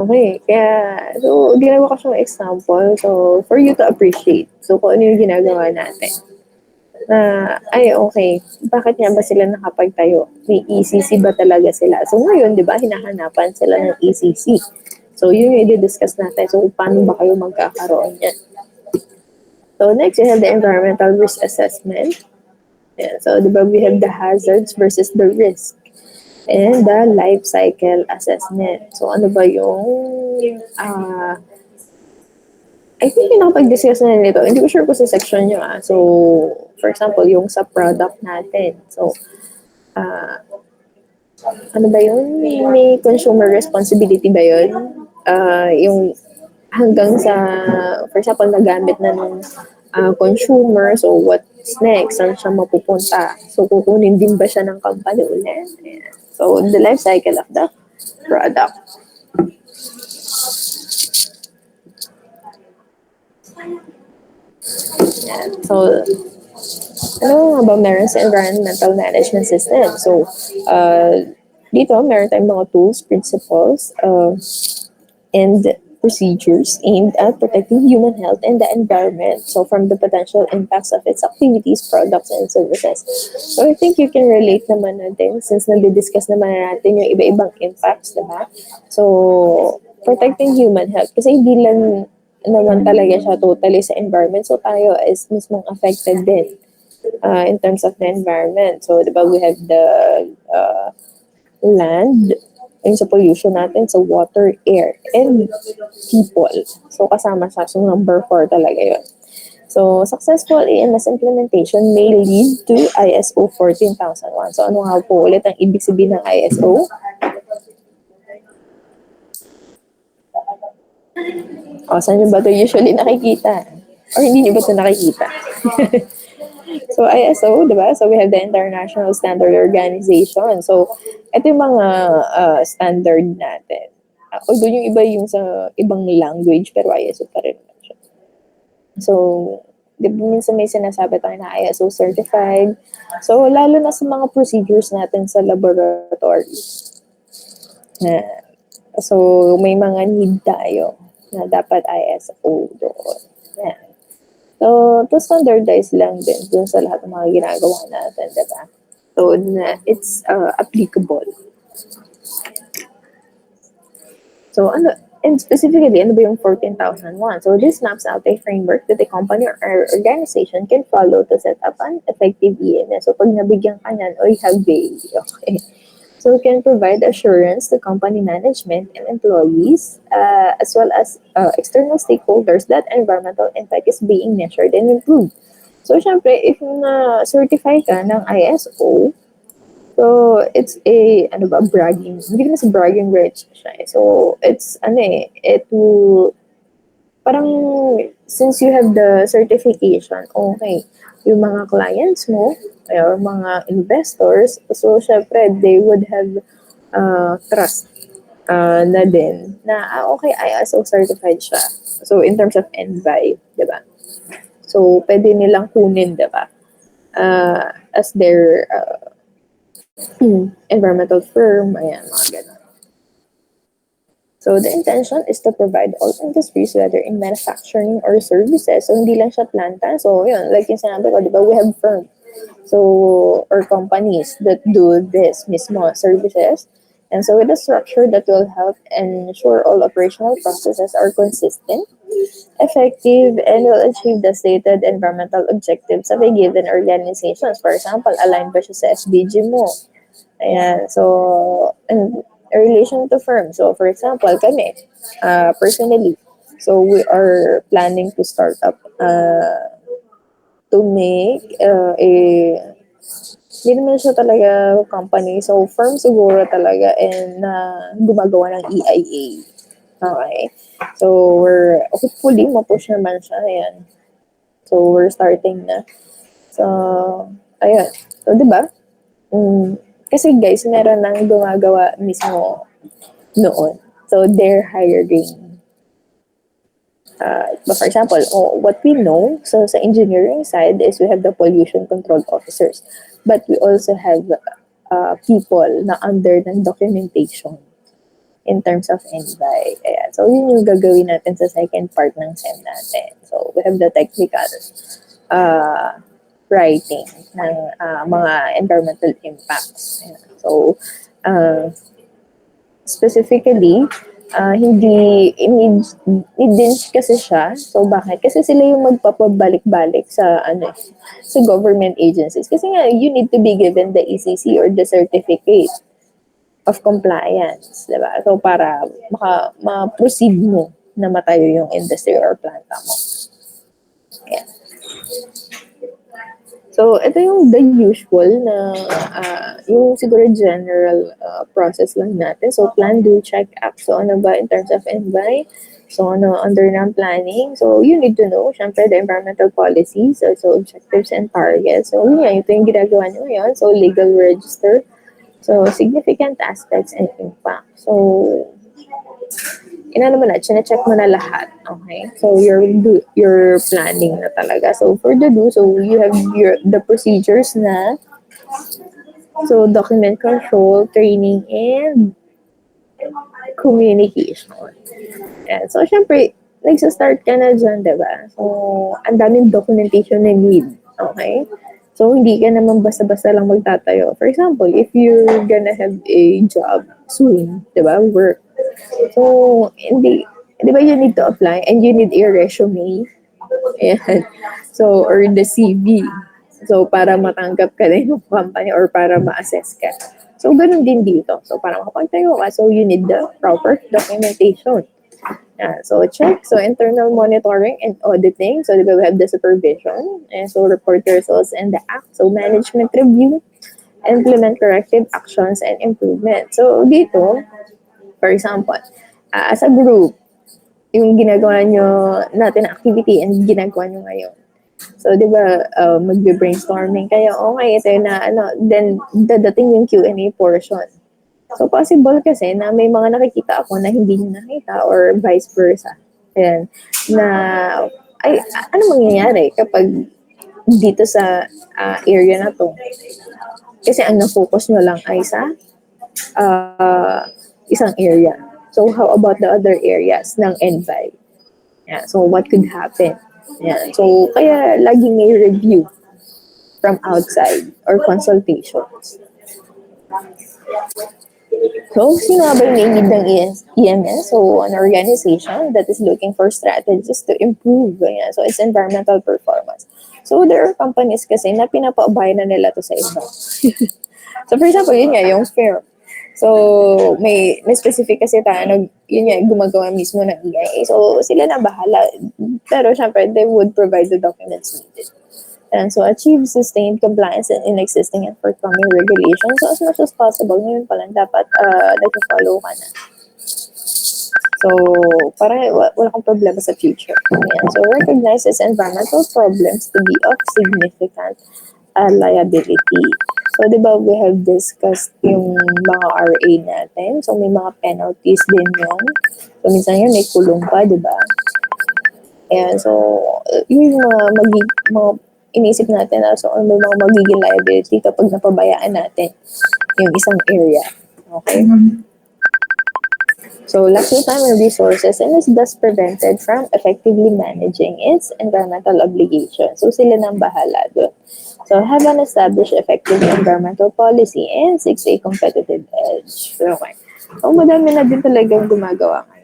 Okay, kaya so ginawa ko siyang example, so for you to appreciate. So kung ano yung ginagawa natin. Ay okay, bakit nga ba sila nakapagtayo? May ECC ba talaga sila? So ngayon, 'di ba, hinahanapan sila ng ECC. So yun yung i-discuss natin. So paano ba kayo magkakaroon yan? So next, we have the environmental risk assessment. Yeah, so 'di ba, we have the hazards versus the risk and the life cycle assessment. So ano ba yung I think nakapag-discuss na nito. Hindi ko sure kung sa section nyo. So, for example, yung sa product natin. So, ano ba yun? May consumer responsibility ba yun? Yung hanggang sa, for example, nagamit na ng consumer. So, what's next? Saan siya mapupunta? So, kukunin din ba siya ng company ulit? Ayan. So, the life cycle of the product. Ayan. So, ano nga ba meron sa environmental management system? So, dito meron tayong mga tools, principles, and procedures aimed at protecting human health and the environment. So, from the potential impacts of its activities, products, and services. So, I think you can relate naman natin since nadi-discuss naman natin yung iba-ibang impacts, diba? So, protecting human health. Kasi hindi lang naman talaga siya totally sa environment. So, tayo is mismong affected din in terms of the environment. So, di ba, we have the land, yung sa pollution natin, sa water, air, and people. So, kasama siya. So, number 4 talaga yun. So, successful AMS implementation may lead to ISO 14001. So, ano nga po ulit ang ibig sabihin ng ISO? O, saan nyo ba ito usually nakikita? Or hindi nyo ba ito nakikita? So, ISO, di ba? So, we have the International Standard Organization. So, ito yung mga standard natin. Although yung iba yung sa ibang language, pero ISO pa rin naman siya. So, di ba minsan may sinasabi tayo na ISO certified. So, lalo na sa mga procedures natin sa laboratory. So, may mga need tayo na dapat ISO doon. Yan. So, to standardize lang din dun sa lahat ng mga ginagawa natin, diba? So, na it's applicable. So, ano, and specifically, ano ba yung 14,001? So, this maps out a framework that a company or organization can follow to set up an effective EMS. So, pag nabigyan ka niyan, oy, have okay. So, it can provide assurance to company management and employees, as well as external stakeholders that environmental impact is being measured and improved. So, syempre, if na-certify ka ng ISO, so, it's ano ba, bragging, hindi naman sa bragging rights siya. So, it's, it will, parang, since you have the certification, okay, yung mga clients mo, or mga investors, so syempre, they would have trust na din na, okay, ISO certified siya. So, in terms of NBI, di ba? So, pwede nilang kunin, di ba? As their environmental firm, ayan, mga ganun. So, the intention is to provide all industries, whether in manufacturing or services. So, hindi lang siya planta. So, yun, like yung sinabi ko, di ba, we have firms. So, or companies that do this mismo services. And so, with a structure that will help ensure all operational processes are consistent, effective, and will achieve the stated environmental objectives of a given organization. For example, aligned ba siya sa SDG mo? Ayan. So, in relation to firms. So, for example, kami, personally, so we are planning to start up to make hindi naman siya talaga company. So, firm siguro talaga and gumagawa ng EIA. Okay. So, we're hopefully mapush naman siya. Ayan. So, we're starting na. So, ayun. So, di ba? Kasi guys, meron nang gumagawa mismo noon. So, they're hiring. But for example, what we know, so sa engineering side is we have the pollution control officers. But we also have people na under ng documentation. in terms of NBI. Ayan. So, yun yung gagawin natin sa second part ng SEM natin. So, we have the technical uh, writing ng mga environmental impacts. Ayan. So, uh, specifically, need din kasi siya. So, bakit? Kasi sila yung magpapabalik-balik sa, sa government agencies. Kasi nga, you need to be given the ECC or the certificate of compliance, diba? So, para ma-proceed mo na matayo yung industry or planta mo. Ayan. So, ito yung the usual na yung siguro general process lang natin. So, plan, do, check, act. So, ano ba in terms of NBI? So, ano under ng planning? So, you need to know, syempre, the environmental policies, also objectives and targets. So, yun yan, ito yung ginagawa nyo ngayon. So, legal register. So, significant aspects and impact. So, mo na, check mo na lahat. Okay? So, you're planning na talaga. So, for the do, so you have the procedures na, so, document control, training, and communication. And so, syempre, nagsa-start ka na dyan, diba? So, ang daming documentation na need. Okay? So, hindi ka naman basta-basta lang magtatayo. For example, if you're gonna have a job soon, diba? Work. So, di ba you need to apply and you need a resume. Ayan. So, or the CV. So, para matanggap ka din ng company or para ma-assess ka. So, ganun din dito. So, para makapagtayo ka, so you need the proper documentation. So, check. So, internal monitoring and auditing. So, we have the supervision. And so, report the results and the act. So, management review. Implement corrective actions and improvement. So, dito, for example, as a group, yung ginagawa nyo natin activity and ginagawa nyo ngayon. So, di ba, magbe-brainstorming kayo, okay, ito na, then, dadating yung Q&A portion. So, possible kasi na may mga nakikita ako na hindi nyo nakita or vice versa. Ayan. Na, ano mangyayari kapag dito sa area na to? Kasi ang na-focus nyo lang ay sa isang area. So, how about the other areas ng NBI? Yeah, so, what could happen? Yeah, so, kaya laging may review from outside or consultations. So, sino nga ba yung may need ng EMS? So, an organization that is looking for strategies to improve. Yeah, so, it's environmental performance. So, there are companies kasi na pinapa-abay na nila to sa iba. So, for example, yun nga, yung firm. So, may specific kasi tayo, yun nga, gumagawa mismo ng EIA. So, sila na bahala. Pero, syempre, they would provide the documents needed. And so, achieve sustained compliance in existing and forthcoming regulations. So, as much as possible, ngayon pa lang dapat nag-follow ka na. So, para wala kang problema sa future. Ayan. So, recognizes environmental problems to be of significant liability. So, di ba, we have discussed yung mga RA natin. So, may mga penalties din yun. So, minsan yun, may kulong pa, di ba? Ayan, so, yun yung mga inisip natin na so, ano mga magiging liability kapag napabayaan natin yung isang area. Okay? So, lacks of time and resources and is thus prevented from effectively managing its environmental obligations. So, sila nang bahala doon. So, have an established effective environmental policy and seeks a competitive edge. Okay. So, madami na din talagang gumagawa ngayon.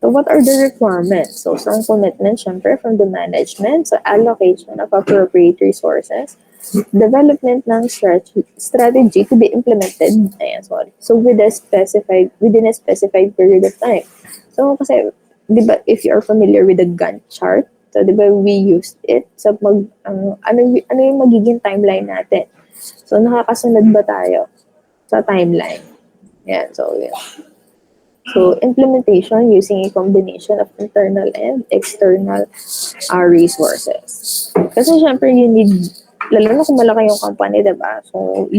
So, what are the requirements? So, strong commitment, syempre, from the management. So, allocation of appropriate resources. Development ng strategy to be implemented. So, within a specified period of time. So, kasi, di ba, if you are familiar with the Gantt chart, so, di ba, we used it sa ano yung magiging timeline natin. So, nakakasunod ba tayo sa timeline? Yan, so, yan. So, implementation using a combination of internal and external resources. Kasi syempre, you need, lalo na kung malaki yung company, diba? So,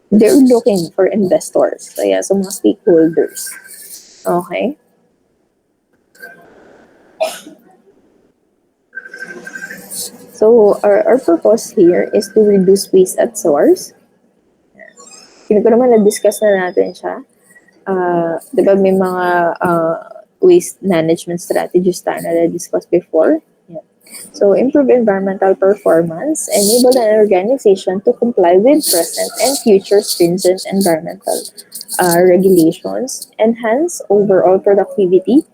they're looking for investors. So, yeah, so mga stakeholders. Okay? So, our purpose here is to reduce waste at source. Hindi ko naman na-discuss na natin siya. Di ba may mga waste management strategies tayo na na-discuss before? Yeah. So, improve environmental performance, enable an organization to comply with present and future stringent environmental regulations, enhance overall productivity,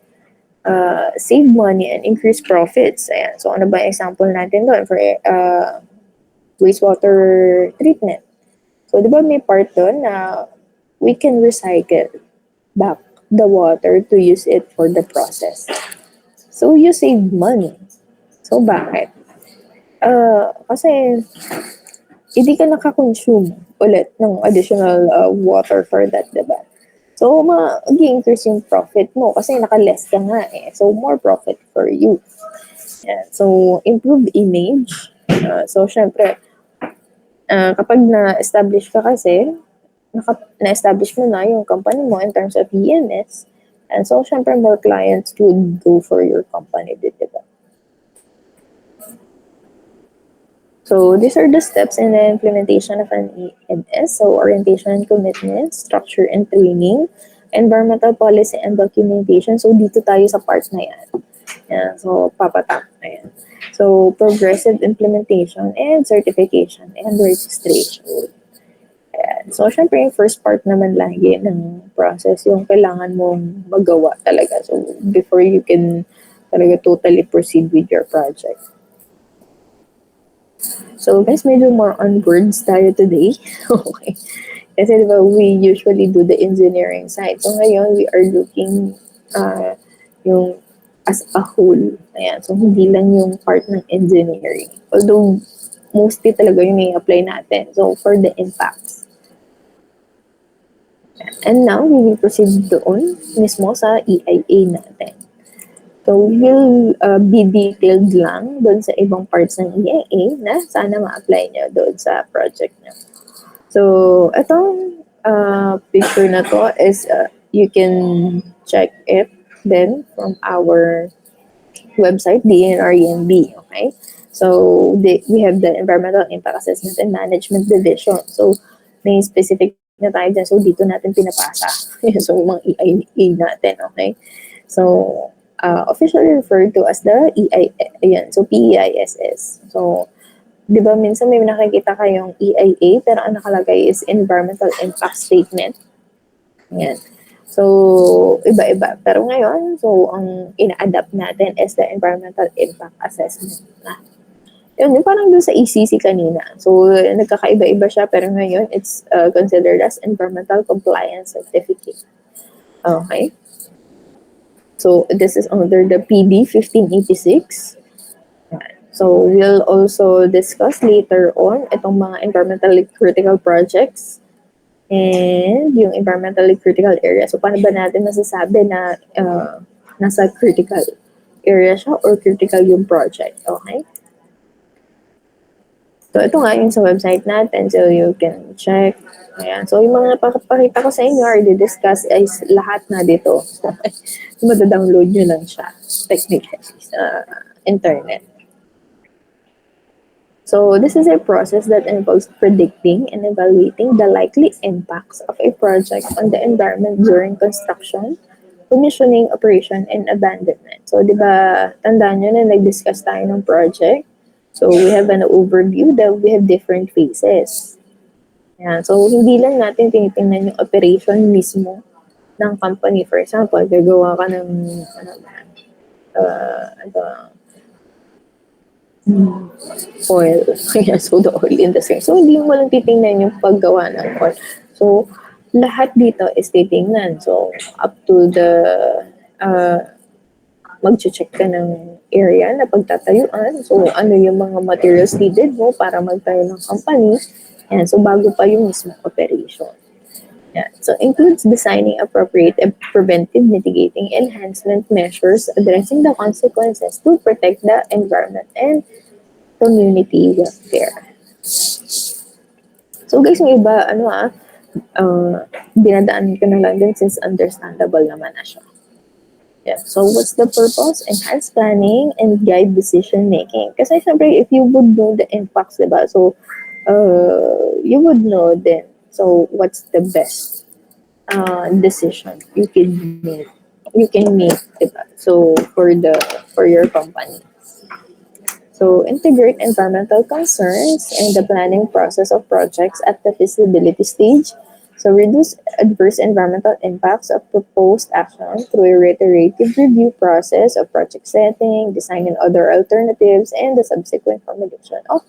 save money, and increase profits. Ayan. So, ano ba yung example natin doon for wastewater treatment? So, di ba may part doon na we can recycle back the water to use it for the process. So, you save money. So, bakit? Kasi hindi ka nakakonsume ulit ng additional water for that, diba? So, mag-increase yung profit mo kasi naka-less ka nga eh. So, more profit for you. Yeah. So, improve image. So, syempre, kapag na-establish ka kasi, na-establish mo na yung company mo in terms of EMS, and so, syempre, more clients would go for your company, diba? So these are the steps in the implementation of an EMS. So orientation and commitment, structure and training, environmental policy and documentation. So dito tayo sa part na yan. Yan. So papatak na yan. So progressive implementation and certification and registration. Ayan. So syempre yung first part naman lagi ng process yung kailangan mong magawa talaga. So before you can talaga totally proceed with your project. So guys, medyo more on words tayo today. Okay. Kasi diba, we usually do the engineering side. So ngayon, we are looking yung as a whole. Ayan. So hindi lang yung part ng engineering. Although, mostly talaga yung may apply natin. So for the impacts. And now, we will proceed doon mismo sa EIA natin. So, we'll be detailed lang doon sa ibang parts ng EIA na sana ma-apply nyo doon sa project nyo. So, itong picture na to is you can check it then from our website, DNREMB, okay? So, we have the Environmental Impact Assessment and Management Division. So, may specific na tayo dyan. So, dito natin pinapasa. So, mga EIA natin, okay? So, officially referred to as the EIA, ayan, so PEISS. So, di ba minsan may nakikita kayong EIA pero ang nakalagay is Environmental Impact Statement. Ayan. So, iba-iba. Pero ngayon, so, ang ina-adapt natin is the Environmental Impact Assessment na. Yun, yung parang doon sa ECC kanina. So, nagkakaiba-iba siya pero ngayon, it's considered as Environmental Compliance Certificate. Okay? So, this is under the PD 1586. So, we'll also discuss later on itong mga environmentally critical projects and yung environmentally critical area. So, paano ba natin masasabi na nasa critical area siya or critical yung project? Okay? So, ito nga yung sa website natin. So, you can check. Ayan. So, yung mga pakita ko sa inyo or di-discuss is lahat na dito. Madadownload nyo lang siya technically sa internet. So, this is a process that involves predicting and evaluating the likely impacts of a project on the environment during construction, commissioning, operation, and abandonment. So, di ba, tandaan nyo na nag-discuss tayo ng project. So, we have an overview that we have different phases. Yan. So, hindi lang natin tinitingnan yung operation mismo ng company. For example, gagawa ka ng oil. Kaya, so the oil industry. So, hindi mo lang titingnan yung paggawa ng oil. So, lahat dito is titingnan. So, up to the mag-check ka ng area na pagtatayuan. So, ano yung mga materials needed mo para magtayo ng company. Yan. So, bago pa yung mismo operation. Yan. So, includes designing appropriate and preventive mitigating enhancement measures addressing the consequences to protect the environment and community welfare. So, guys, yung iba, dinadaan ko na lang din since understandable naman na siya. Yeah. So, what's the purpose? Enhance planning and guide decision making. Kasi syempre, if you would know the impacts, diba? So, you would know then, so what's the best decision you can make, diba? So for your company. So integrate environmental concerns in the planning process of projects at the feasibility stage. So reduce adverse environmental impacts of proposed action through a reiterative review process of project setting, design and other alternatives, and the subsequent formulation of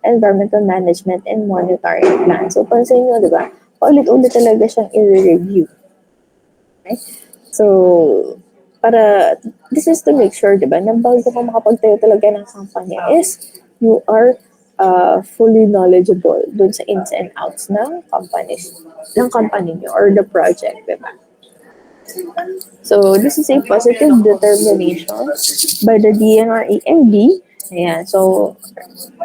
environmental management and monitoring plan. So pansin nyo, di ba? Paulit-ulit talaga siyang i-review. Okay? So, this is to make sure, di ba, na bago ka makapagtayo talaga ng company is you are fully knowledgeable dun sa ins and outs ng company nyo or the project, di ba? So, this is a positive determination by the DNR and B. Ayan, so,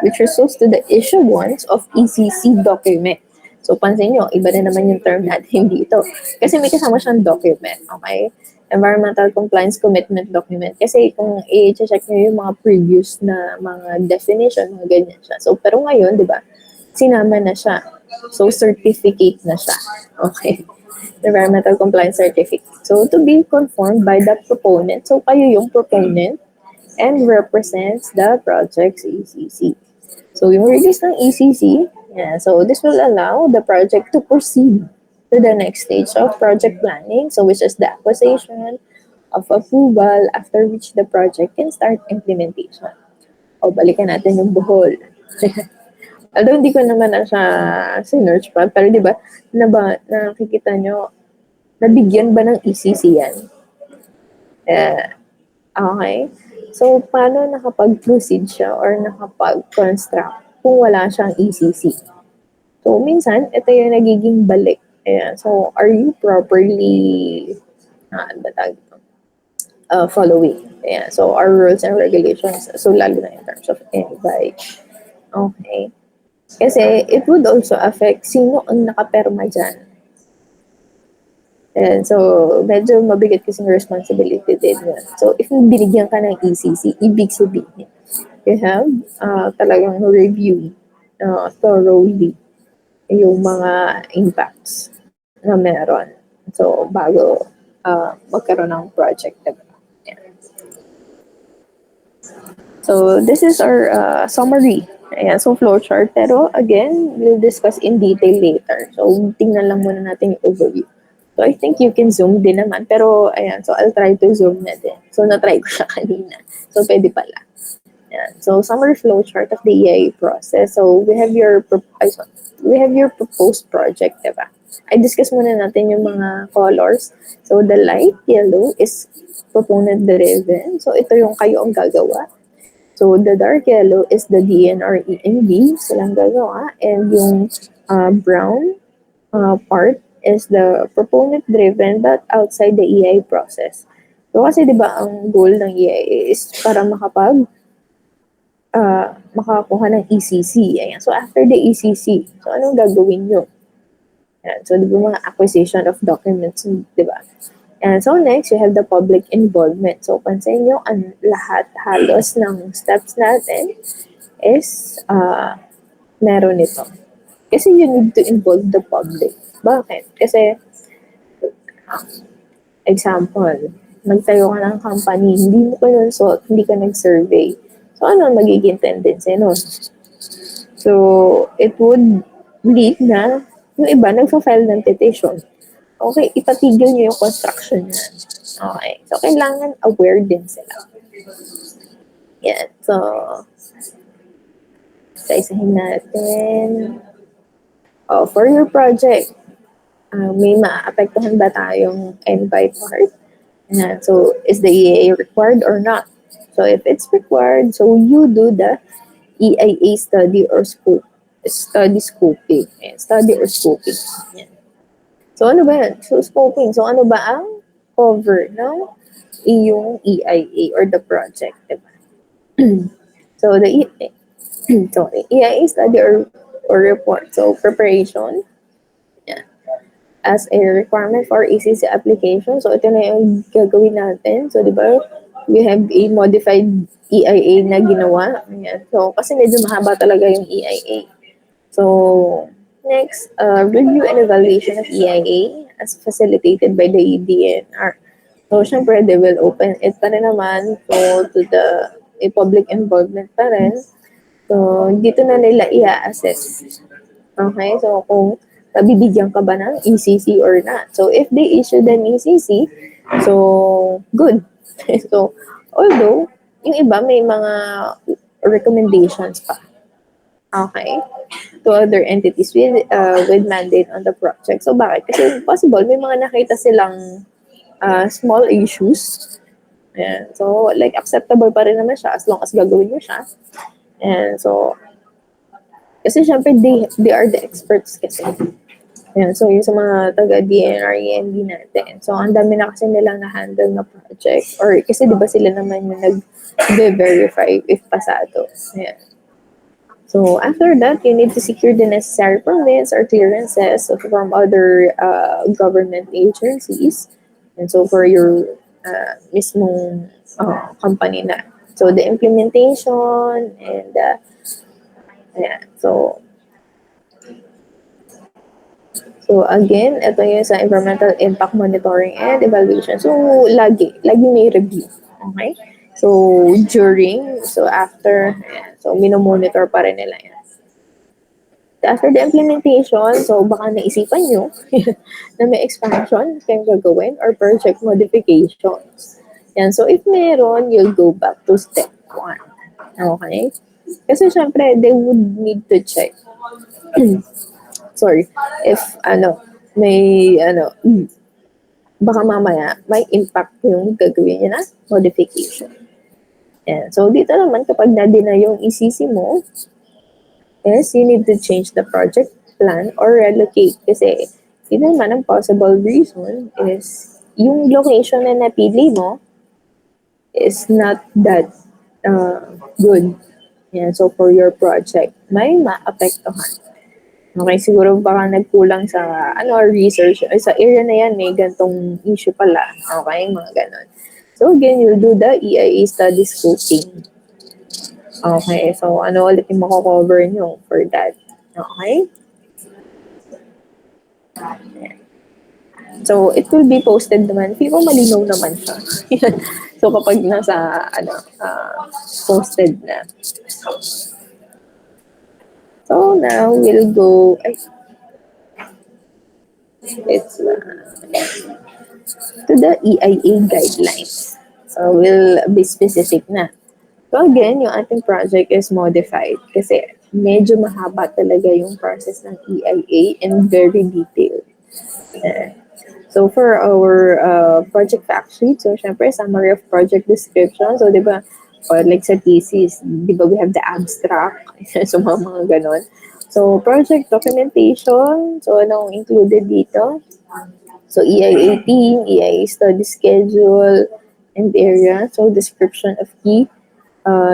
which results to the issuance of ECC document. So, pansin nyo, iba na naman yung term natin dito. Kasi may kasama siyang document, okay? Environmental Compliance Commitment Document. Kasi kung i-check nyo yung mga previous na mga definition, mga ganyan siya. So, pero ngayon, di ba, sinama na siya. So, certificate na siya. Okay? Environmental Compliance Certificate. So, to be confirmed by the proponent. So, kayo yung proponent and represents the project's ECC. So, yung release ng ECC, yeah, so this will allow the project to proceed to the next stage of project planning, so which is the acquisition of approval, after which the project can start implementation. O, balikan natin yung buhol. Although hindi ko naman na siya sinerch pa, pero di ba, nakikita nyo, nabigyan ba ng ECC yan? Okay? So, paano nakapag-proceed siya or nakapag-construct kung wala siyang ECC? So, minsan, ito yung nagiging balik. Ayan. So, are you properly, ano ba tawag ito? Following? Ayan. So, our rules and regulations. So, lalo na in terms of invite. Okay. Kasi, it would also affect sino ang nakaperma dyan. And so, medyo mabigat kasing responsibility din yun. So, if binigyan ka ng ECC, ibig sabihin, you have talagang review thoroughly yung mga impacts na meron. So, bago magkaroon ng project. Diba? Yeah. So, this is our summary. Ayan, so flowchart. Pero again, we'll discuss in detail later. So, tingnan lang muna natin yung overview. So, I think you can zoom din naman. Pero, ayan, so I'll try to zoom na din. So, na-try ko siya kanina. So, pwede pala. Ayan. So, summary flowchart of the EIA process. So, we have your proposed project, diba? I discuss muna natin yung mga colors. So, the light yellow is proponent driven. So, ito yung kayo ang gagawa. So, the dark yellow is the DNR ENB, silang gagawa. And yung brown part is the proponent-driven but outside the EIA process. So, kasi di ba ang goal ng EIA is para makakuha ng ECC. Ayan. So, after the ECC, so anong gagawin nyo? Ayan. So, di ba mga acquisition of documents, di ba? And so next, you have the public involvement. So pansin nyo, ang lahat halos ng steps natin is meron ito. Kasi you need to involve the public. Bakit? Kasi, example, nagtayo ka ng company, hindi mo consult, hindi ka nag-survey. So ano ang magiging tendency nun? So, it would lead na yung iba nagfa-file ng petition. Okay, ipatigil nyo yung construction niya. Okay. So, kailangan aware din sila. Yan. So, isa-isahin natin. For your project, may maapektuhan ba tayong NBI part? Yan. So, is the EIA required or not? So, if it's required, so you do the EIA study or scope. Study scoping. Yan. Study or scoping. Yan. So, ano ba yan? So, scoping. So, ano ba ang cover ng iyong EIA or the project, diba? So, the EIA study or report. So, preparation. Yeah. As a requirement for ECC application. So, ito na yung gagawin natin. So, di ba, we have a modified EIA na ginawa. Ayan. So, kasi medyo mahaba talaga yung EIA. So, next, review and evaluation of EIA as facilitated by the DNR. So, syempre, they will open it pa rin naman to the public involvement pa rin. So, dito na nila i-assess. Okay? So, kung pabibigyan ka ba ng ECC or not. So, if they issue an ECC, so, good. So, although, yung iba may mga recommendations pa. Okay? To other entities with mandate on the project. So, bakit? Kasi possible, may mga nakita silang small issues. Ayan. So, like, acceptable pa rin naman siya as long as gagawin mo siya. And so, kasi syempre, they are the experts kasi. Ayan. So, yung sa mga taga-DNR, END natin. So, ang dami na kasi nilang na-handle na project. Or, kasi di ba sila naman yung nag-verify if pasado. Ayan. So, after that, you need to secure the necessary permits or clearances from other government agencies. And so, for your mismong company na. So, the implementation and yeah. So again, ito yung sa environmental impact monitoring and evaluation. So, lagi may review. Okay? So, after, ayan, so, minomonitor pa rin nila yan. After the implementation, so baka naisipan nyo na may expansion kayong gagawin or project modifications. Yan. So, if meron, you'll go back to step 1. Okay? Kasi syempre, they would need to check. Sorry. If, may, baka mamaya, may impact yung gagawin niya na modification. Yan. So, dito naman, kapag na-deny yung ECC mo, yes, you need to change the project plan or relocate. Kasi, yun naman ang possible reason is yung location na napili mo is not that good. Yan. So, for your project, may maapektuhan. Okay, siguro baka nagkulang sa research. Ay, sa area na yan, may gantong issue pala. Okay, mga ganon. So, again, you'll do the EIA study scoping. Okay, so ano ulit yung mako-cover nyo for that? Okay? So, it will be posted naman. Feel ko malinaw naman siya. So, kapag nasa, posted na. So, now, we'll go, it's to the EIA guidelines. So, we'll be specific na. So, again, yung ating project is modified kasi medyo mahaba talaga yung process ng EIA and very detailed. So, for our project fact sheet, so, syempre, summary of project description. So, di ba, or like sa thesis, di ba, we have the abstract. So, mga ganon. So, project documentation. So, anong included dito? So, EIA team, EIA study schedule, and area. So, description of key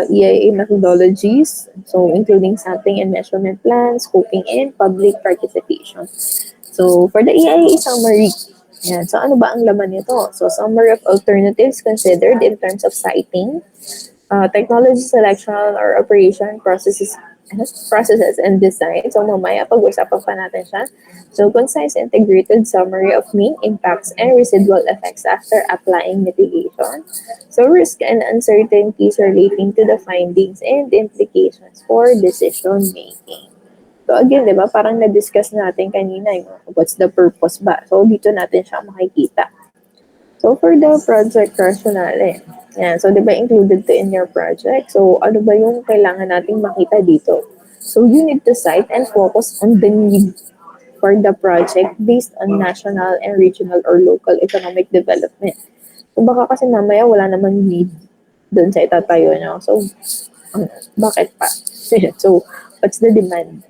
EIA methodologies. So, including sampling and measurement plans, scoping, and public participation. So, for the EIA summary, yan. So, ano ba ang laman nito? So, summary of alternatives considered in terms of siting, technology selection or operation processes and design. So, mamaya pag-usapan pa natin siya. So, concise integrated summary of main impacts and residual effects after applying mitigation. So, risk and uncertainties relating to the findings and implications for decision making. So, again, di ba, parang na-discuss natin kanina yung what's the purpose ba. So, dito natin siya makikita. So, for the project rationale, yan. So, di ba included to in your project? So, ano ba yung kailangan nating makita dito? So, you need to cite and focus on the need for the project based on national and regional or local economic development. So, baka kasi mamaya wala namang need doon sa itatayo nyo. So, bakit pa? So, what's the demand?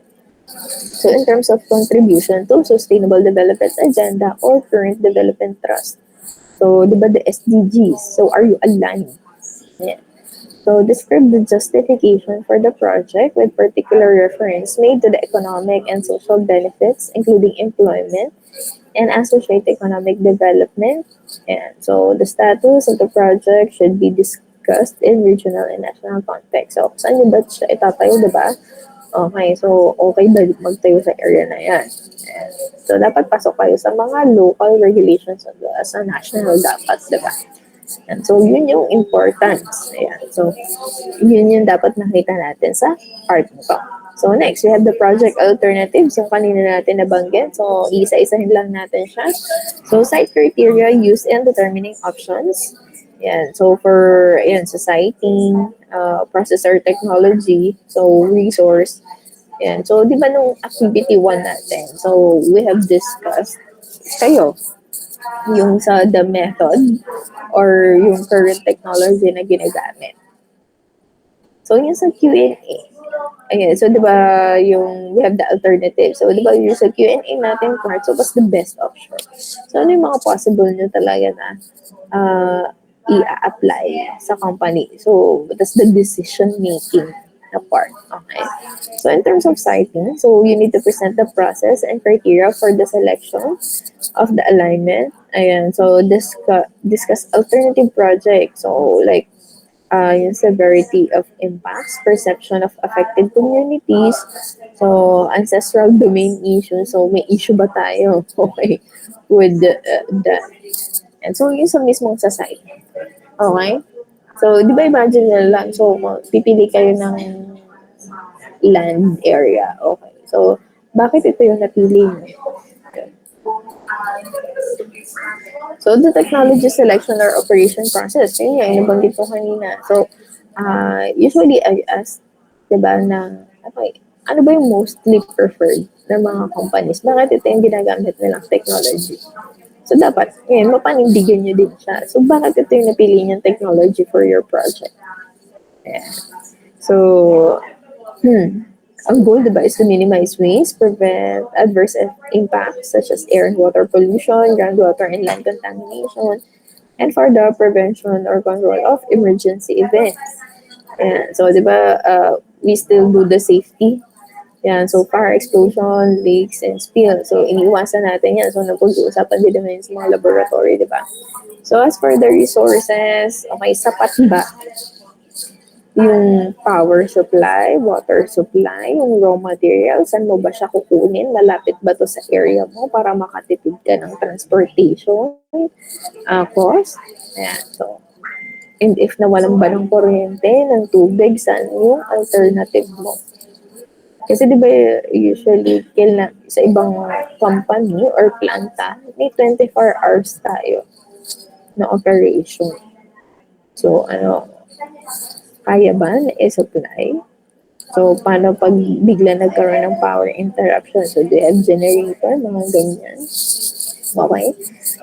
So, in terms of contribution to Sustainable Development Agenda or current development trust. So, di ba the SDGs? So, are you aligned? Yeah. So, describe the justification for the project with particular reference made to the economic and social benefits, including employment and associated economic development. And so, the status of the project should be discussed in regional and national context. So, saan nyo ba siya itatayo, di ba? Okay, so okay ba magtayo sa area na yan? Ayan. So, dapat pasok kayo sa mga local regulations as well as sa national dapat, diba? And so, yun yung importance. Ayan. So, yun yung dapat nakita natin sa part na to. So, next, we have the project alternatives. Yung kanina natin nabanggit. So, isa-isahin lang natin siya. So, site criteria used in determining options. Yan. So, for, yan, sa siting, processor technology, so, resource. Yan. So, di ba nung activity 1 natin? So, we have discussed kayo yung sa the method or yung current technology na ginagamit. So, yung sa Q&A, ayan, so, di ba, yung, we have the alternative. So, di ba, yung sa Q&A natin part, so, what's the best option? So, ano yung mga possible nyo talaga na uh, i-apply sa company? So, that's the decision-making na part. Okay? So, in terms of citing, so, you need to present the process and criteria for the selection of the alignment. Ayan, so, discuss alternative projects. So, like, yung severity of impacts, perception of affected communities, so ancestral domain issues, so may issue ba tayo okay, with that. And so yung sa mismong sa site. Okay? So, di ba imagine nyo lang, so pipili kayo ng land area. Okay. So, bakit ito yung napili nyo? So, the technology selection or operation process, yun yung nabanggit ko kanina. So, usually I ask, diba, na, okay, ano ba yung mostly preferred ng mga companies? Bakit ito yung ginagamit nilang technology? So, dapat, ngayon, mapanindigan nyo din siya. So, bakit ito yung napili niyang technology for your project? Yeah. So, ang goal, diba, is to minimize waste, prevent adverse impacts such as air and water pollution, groundwater and land contamination, and for the prevention or control of emergency events. Ayan. So, di ba, we still do the safety. Yan. So, fire explosion, leaks, and spill. So, iniiwasan natin yan. So, napag-uusapan din naman sa mga laboratory, di ba? So, as for the resources, okay, sapat ba yung power supply, water supply, yung raw materials, saan mo ba siya kukunin? Malapit ba to sa area mo para makatipid ka ng transportation cost? Ayan. So, and if nawalan ba ng kuryente, ng tubig, saan yung alternative mo? Kasi di ba usually sa ibang company or planta, may 24 hours tayo na operation. So, kaya ba na i-supply? So, paano pag bigla nagkaroon ng power interruption? So, do you have generator? Mga ganyan. Okay?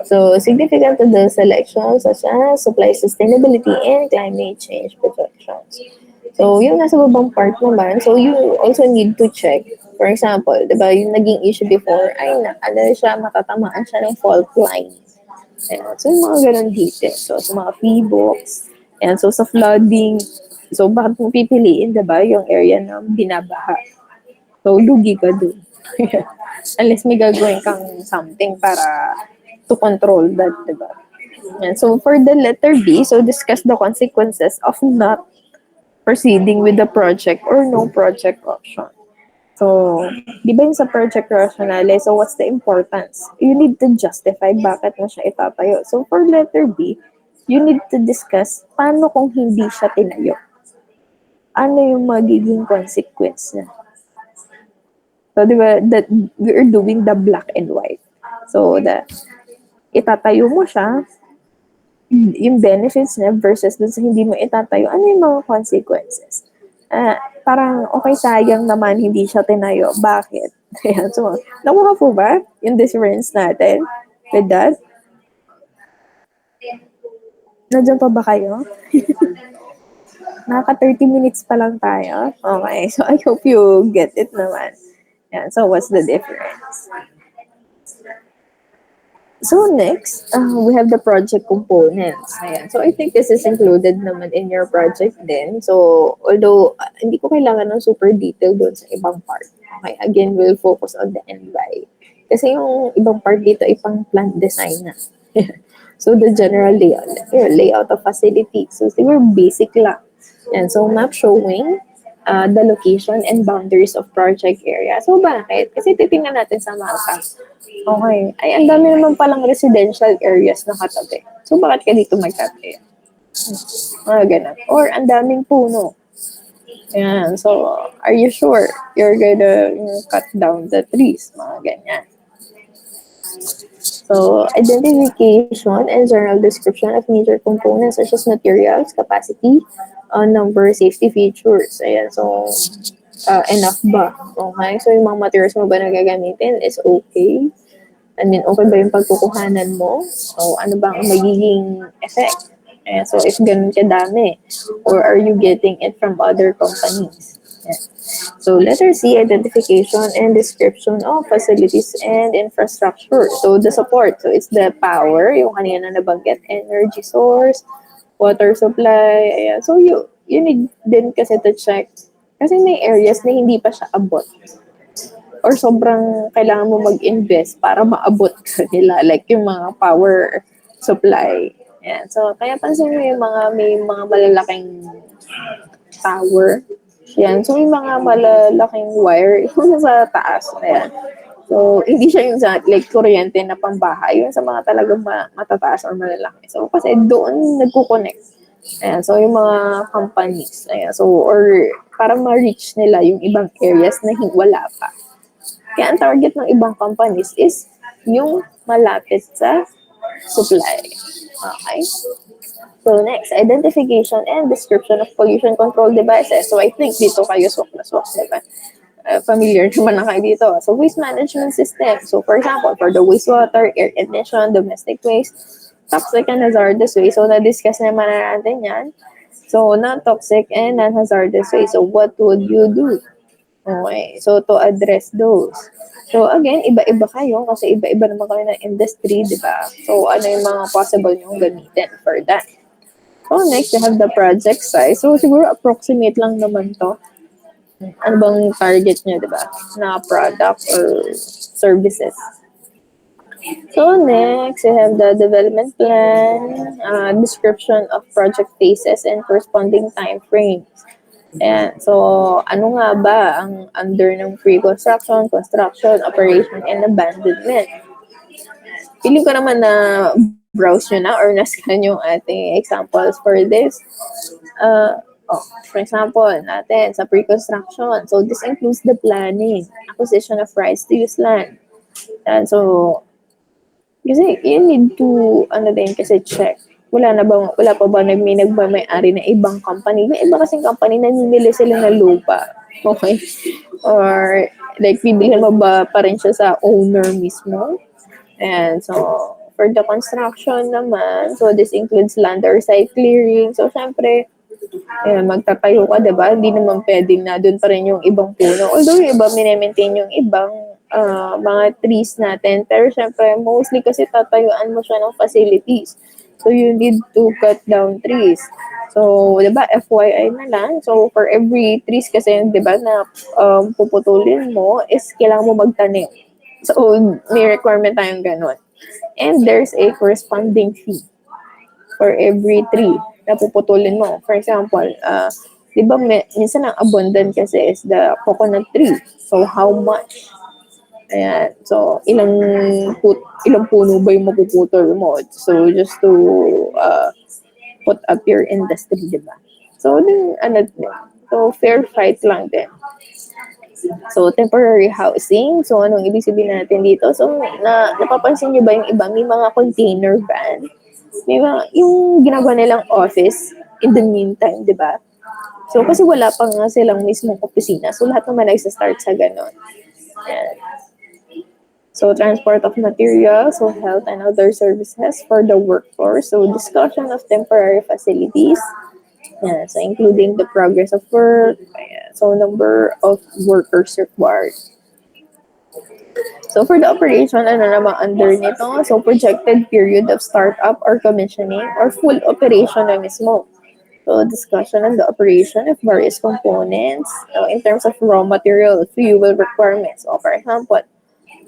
So, significant to the selection such as supply sustainability and climate change projections. So, yung nasa babang part naman, so you also need to check. For example, di ba, yung naging issue before, ay, matatamaan siya ng fault line. Ayan. So, yung mga ganun details. So, sa mga PBOX, ayan. So, sa flooding, so, bakit mo pipiliin, di ba, yung area na binabaha? So, lugi ka dun. Unless may gagawin kang something para to control that, di ba? Ayan. So, for the letter B, so, discuss the consequences of not proceeding with the project or no project option. So, di ba yung sa project rationale, so what's the importance? You need to justify bakit mo siya itatayo. So, for letter B, you need to discuss paano kung hindi siya tinayo. Ano yung magiging consequence niya? So, di ba, that we're doing the black and white. So, itatayo mo siya, yung benefits niya versus dun sa hindi mo itatayo, ano yung mga consequences? Parang okay sayang naman hindi siya tinayo. Bakit? Ayan, so, nakuha po ba yung difference natin with that? Nandiyan pa ba kayo? Naka 30 minutes pa lang tayo. Okay, so I hope you get it naman. Ayan, so what's the difference? So next, we have the project components. Ayan. So I think this is included naman in your project din. So although hindi ko kailangan ng super detail doon sa ibang part. Okay, again, we'll focus on the NBI. Kasi yung ibang part dito ay pang plant design na. So the general layout of facility. So siguro basic lang. And so map showing the location and boundaries of project area. So, bakit? Kasi titingnan natin sa mapa. Okay. Ay, ang dami naman palang residential areas na katabi. So, bakit ka dito magtabi? Mga ganun. Or, ang daming puno. Ayan. So, are you sure you're gonna cut down the trees? Mga ganyan. So, identification and general description of major components such as materials, capacity, number, safety features. Ayan. So, enough ba? Okay. So, yung mga materials mo ba na gagamitin is okay. And then, okay ba yung pagkukuhanan mo? So, ano ba ang magiging effect? So, if ganun kadami, or are you getting it from other companies? Yeah. So, letter C, identification and description of facilities and infrastructure. So, the support. So, it's the power, yung kanina na nabanggit, energy source, water supply. Ayan. So, you need din kasi to check. Kasi may areas na hindi pa siya abot or sobrang kailangan mo mag-invest para maabot ka nila, like yung mga power supply. Yan. So, kaya pansin mo yung may mga malalaking tower. Yan. So, yung mga malalaking wire, yung sa taas. Ayan. So, hindi siya yung sa, like, kuryente na pambahay. Yung sa mga talagang matataas or malalaki. So, kasi doon nagko-connect. Ayan. So, yung mga companies. Ayan. So, or para ma-reach nila yung ibang areas na wala pa. Kaya ang target ng ibang companies is yung malapit sa supply. Okay? So next, identification and description of pollution control devices. So I think dito kayo swak na swak, diba? Familiar naman na kayo dito. So waste management system. So for example, for the wastewater, air emission, domestic waste, toxic and hazardous waste. So na-discuss naman na natin yan. So non-toxic and non-hazardous waste. So what would you do? Okay. So, to address those. So, again, iba-iba kayo kasi iba-iba naman kayo ng industry, di ba? So, ano yung mga possible nyong gamitin for that? So, next, you have the project size. So, siguro approximate lang naman to. Ano bang target nyo, di ba? Na product or services. So, next, you have the development plan, description of project phases and corresponding time frames. Ayan. So, ano nga ba ang under ng pre-construction, construction, operation, and abandonment? Feeling ko naman na browse nyo na or nascan yung ating examples for this. For example, natin sa pre-construction. So, this includes the planning, acquisition of rights to use land. And so, kasi you need to, ano din, kasi check. Wala pa ba may nagmamay-ari na ibang company? May iba kasing company na namimili sila ng lupa. Okay? Or, like, bibilhin mo ba pa rin siya sa owner mismo? And so, for the construction naman, so this includes land or site clearing. So, syempre, magtatayo ka, diba? Hindi naman pwedeng na doon pa rin yung ibang puno. Although yung iba, minemaintain yung ibang mga trees natin. Pero syempre, mostly kasi tatayuan mo siya ng facilities. So, you need to cut down trees. So, diba, FYI na lang. So, for every trees kasi, diba, na puputulin mo, is kailangan mo magtanim. So, may requirement tayong ganun. And there's a corresponding fee for every tree na puputulin mo. For example, di ba minsan ang abundant kasi is the coconut tree. So, how much? Ayan. So, ilang puno ba yung mapuputol mo? So, just to put up your industry, di ba? So, so, fair fight lang din. So, temporary housing. So, anong ibig sabihin natin dito? So, napapansin nyo ba yung iba? May mga container van. May mga, yung ginagawa nilang office in the meantime, di ba? So, kasi wala pa nga silang mismong opisina. So, lahat naman nagsastart sa ganon. Yan. So, transport of materials, so health and other services for the workforce. So, discussion of temporary facilities. Yeah, so including the progress of work, so number of workers required. So for the operation, ano naman under nito? So projected period of startup or commissioning or full operation na mismo. So discussion on the operation of various components in terms of raw material, fuel requirements. So for example,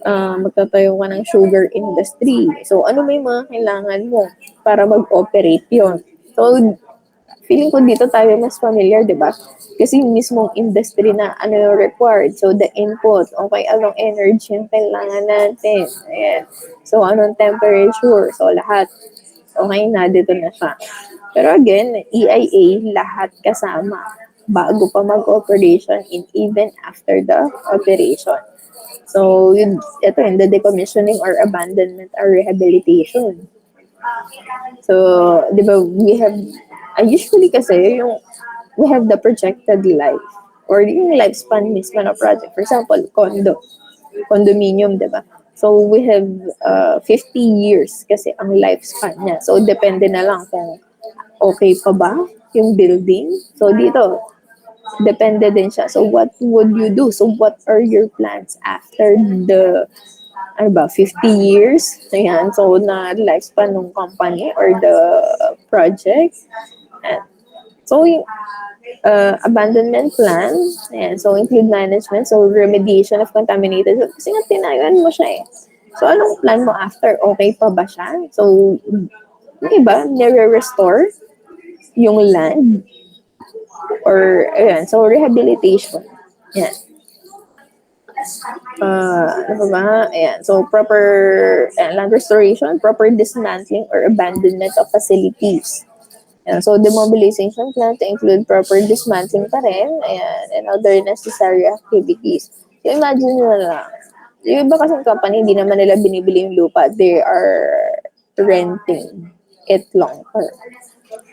magtatayo ka ng sugar industry. So ano may mga kailangan mo para mag-operate yun? So feeling ko dito tayo mas familiar, di ba? Kasi yung mismong industry na ano yung required. So, the input, okay, anong energy yung kailangan natin. Ayan. So, anong temperature. So, lahat. Okay na, dito na siya. Pero again, EIA, lahat kasama bago pa mag-operation and even after the operation. So, yun, ito yun, the decommissioning or abandonment or rehabilitation. So, di ba, we have, usually kasi, we have the projected life or yung lifespan mismo ng project. For example, condominium, di ba? So, we have 50 years kasi ang lifespan niya. So, depende na lang kung okay pa ba yung building. So, dito, depende din siya. So, what would you do? So, what are your plans after the ano ba, 50 years. Ayan, so na lifespan ng company or the project. And so yung abandonment plan, ayan, so include management, so remediation of contaminated. So, kasi nga tinayan mo siya eh. So anong plan mo after? Okay pa ba siya? So, yung iba, nire-restore yung land or, ayan, so rehabilitation. Ayan. Ano ba? Ayan. So, proper land restoration, proper dismantling or abandonment of facilities. Ayan. So, demobilization plan to include proper dismantling pa rin. Ayan. And other necessary activities. So, imagine nyo na lang. Yung iba kasing company, hindi naman nila binibili yung lupa. They are renting it long term.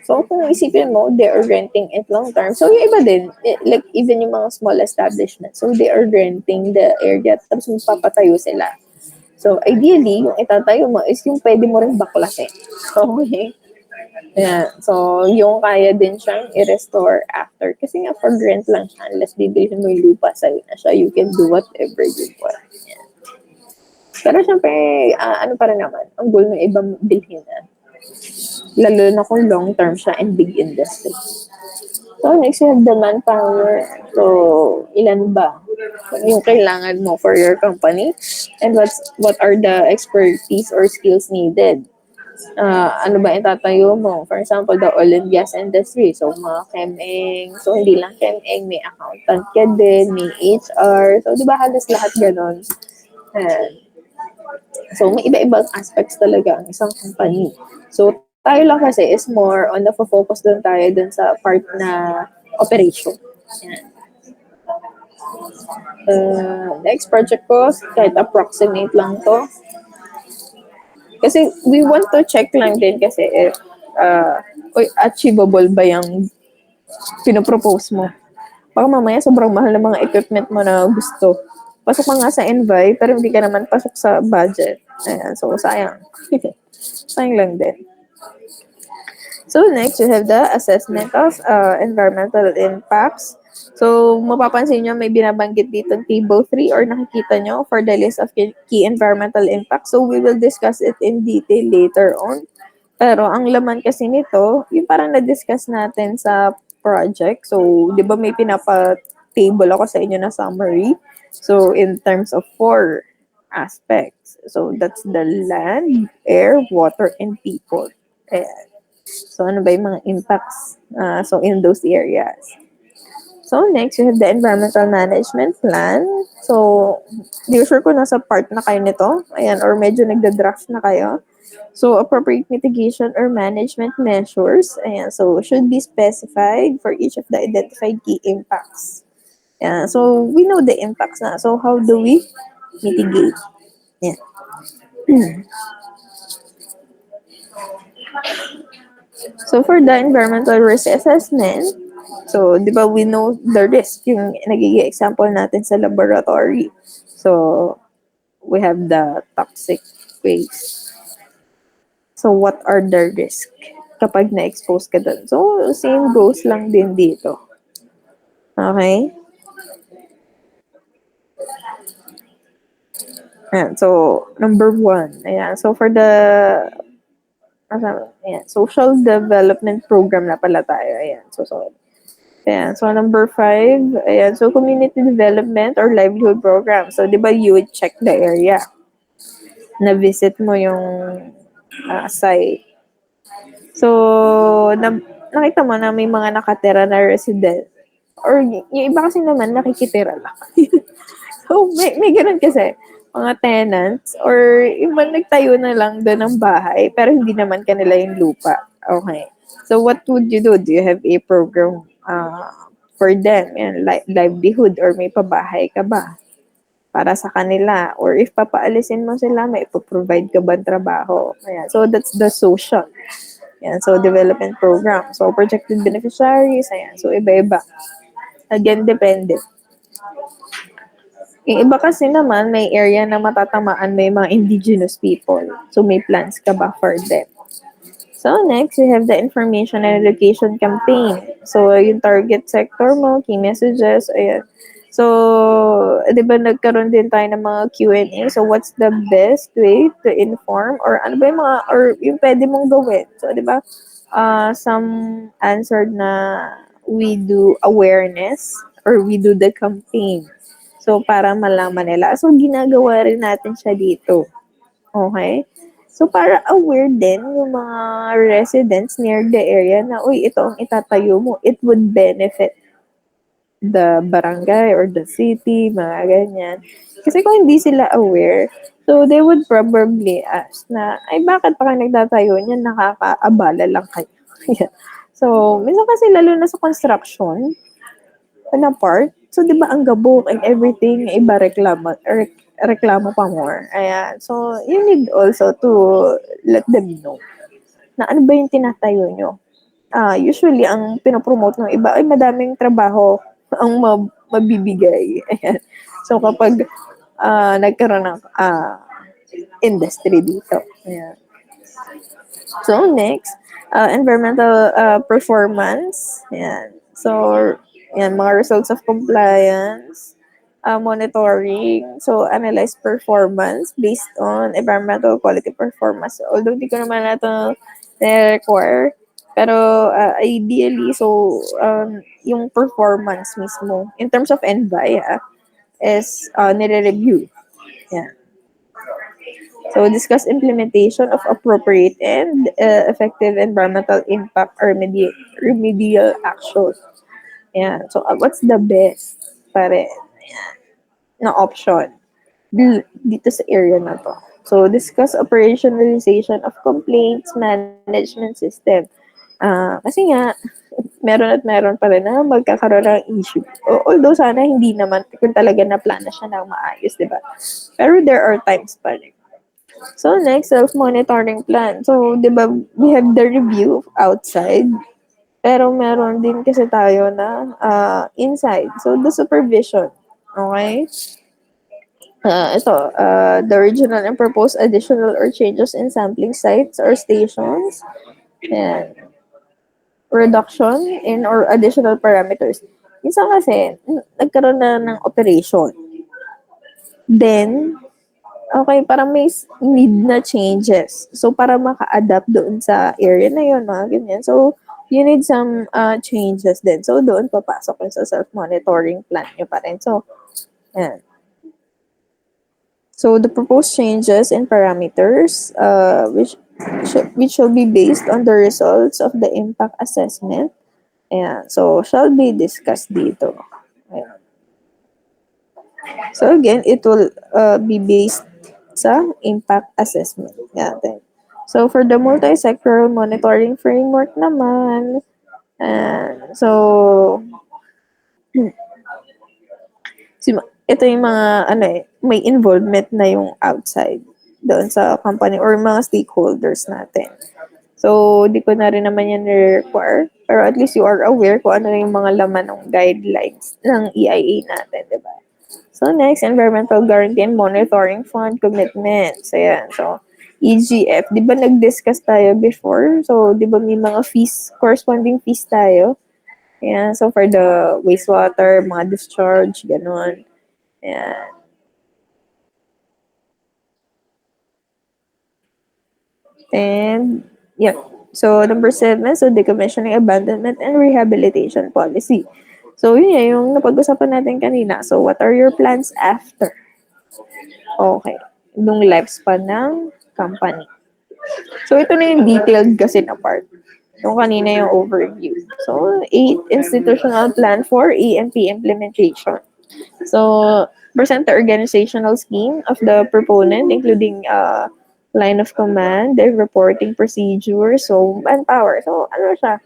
So, kung isipin mo, they are renting it long term. So, yung iba din, like even yung mga small establishments, so they are renting the area tapos magpapatayo sila. So, ideally, yung itatayo mo is yung pwede mo rin baklasin. Okay? Yeah. So, yung kaya din siyang i-restore after. Kasi nga, pag rent lang siya, unless bibilhin mo yung lupa sa'yo na siya, you can do whatever you want. Yeah. Pero syempre, ano pa rin naman, ang goal ng ibang bilhin na lalo na kung long term siya and big industry. So, next you have the manpower. So, ilan ba yung kailangan mo for your company? And what are the expertise or skills needed? Ano ba itatayo mo? For example, the oil and gas industry. So, mga chem-eng. So, hindi lang chem-eng, may accountant ka din, may HR. So, di ba halos lahat ganon? So, may iba-ibang aspects talaga ang isang company. So, tayo lang kasi is more on the focus doon tayo dun sa part na operation. Yan. Next project ko, kahit approximate lang to. Kasi we want to check lang din kasi if achievable ba yung pinopropose mo. Baka mamaya sobrang mahal ng mga equipment mo na gusto. Pasok ka nga sa invite, pero hindi ka naman pasok sa budget. Ayan, so sayang. Sayang lang din. So next, you have the assessment of environmental impacts. So mapapansin nyo may binabanggit dito table 3 or nakikita nyo for the list of key environmental impacts. So we will discuss it in detail later on. Pero ang laman kasi nito, yung parang na-discuss natin sa project. So di ba may pinapa-table ako sa inyo na summary. So in terms of 4 aspects. So that's the land, air, water, and people. Ayan. So, ano ba yung mga impacts so in those areas? So, next, you have the environmental management plan. So, di sure ko nasa part na kayo nito. Ayan, or medyo nagda-draft na kayo. So, appropriate mitigation or management measures. Ayan, so, should be specified for each of the identified key impacts. Ayan, so, we know the impacts na. So, how do we mitigate? Ayan. So, for the environmental risk assessment, so, di ba, we know the risk, yung nagiging example natin sa laboratory. So, we have the toxic waste. So, what are the risk kapag na-expose ka doon? So, same goes lang din dito. Okay? Ayan, so, number 1. Ayan, so, for the ayan, social development program na pala tayo. Ayan, so, ayan, so number 5, ayan, so community development or livelihood program. So, di ba you would check the area na visit mo yung site. So, nakita mo na may mga nakatira na resident or yung iba kasi naman nakikitira lang. So, may gano'n kasi, mga tenants or iba nagtayo na lang do'n ng bahay pero hindi naman kanila yung lupa. Okay. So, what would you do? Do you have a program for them? Yan, livelihood or may pabahay ka ba para sa kanila? Or if papaalisin mo sila, may ipoprovide ka ba ng trabaho? Ayan. So, that's the social. Ayan. So, development program. So, projected beneficiaries. Ayan. So, iba-iba. Again, depende. Yung iba kasi naman, may area na matatamaan may mga indigenous people. So, may plans ka ba for them? So, next, we have the information and education campaign. So, yung target sector mo, key messages, ayan. So, di ba nagkaroon din tayo ng mga Q&A? So, what's the best way to inform? Or ano ba yung mga, or yung pwede mong gawin? So, di ba, some answered na we do awareness or we do the campaign. So, para malaman nila. So, ginagawa rin natin siya dito. Okay? So, para aware din yung mga residents near the area na, uy, ito ang itatayo mo. It would benefit the barangay or the city, mga ganyan. Kasi kung hindi sila aware, so they would probably ask na, ay, bakit pa kayo nagtatayo niyan? Nakakaabala lang kayo. Yan. So, minsan kasi lalo na sa construction, na part. So, di ba, ang gabok and everything, iba reklamo pa more. Ayan. So, you need also to let them know na ano ba yung tinatayo nyo. Usually, ang pinopromote ng iba ay madaming trabaho ang mabibigay. Ayan. So, kapag nagkaroon ng industry dito. Ayan. So, next, environmental performance. Yan. So, yan, mga results of compliance, monitoring. So, analyze performance based on environmental quality performance. Although, di ko naman na ito require. Pero, ideally, so, yung performance mismo, in terms of NVI, is nire-review. Yan. So, discuss implementation of appropriate and effective environmental impact or remedial action. Yeah. So, what's the best pare na option dito sa area na to? So, discuss operationalization of complaints management system. Kasi nga, meron pa rin na magkakaroon ng issue. Although sana hindi naman kung talaga na plano siya ng maayos, di ba? Pero there are times pa rin. So next, self-monitoring plan. So, di ba, we have the review outside, pero meron din kasi tayo na inside. So, the supervision. Okay? The original and proposed additional or changes in sampling sites or stations. And reduction in or additional parameters. Minsan kasi, nagkaroon na ng operation. Then, okay, parang may need na changes. So, para maka-adapt doon sa area na yun, mga ganyan. So, you need some changes din. So, doon papasok yung sa self-monitoring plan nyo pa rin. So, yan. So, the proposed changes in parameters, which shall be based on the results of the impact assessment. Ayan. So, shall be discussed dito. Ayan. So, again, it will be based sa impact assessment natin. So, for the multi-sectoral monitoring framework naman, so, ito yung mga, may involvement na yung outside doon sa company or mga stakeholders natin. So, di ko na rin naman yan require. Pero at least you are aware kung ano yung mga laman ng guidelines ng EIA natin, di ba? So, next, Environmental Guarantee and Monitoring Fund Commitments. Ayan. So, EGF. Di ba nag-discuss tayo before? So, di ba may mga fees, corresponding fees tayo? Ayan. So, for the wastewater, mga discharge, ganun. Ayan. And, yeah. So, number 7, so decommissioning, abandonment, and rehabilitation policy. So, yun yung napag-usapan natin kanina. So, what are your plans after? Okay. Nung lifespan ng company. So, ito na yung detailed kasi na part. Yung kanina yung overview. So, 8, institutional plan for EMP implementation. So, present the organizational scheme of the proponent, including line of command, their reporting procedure, so manpower. So, ano siya?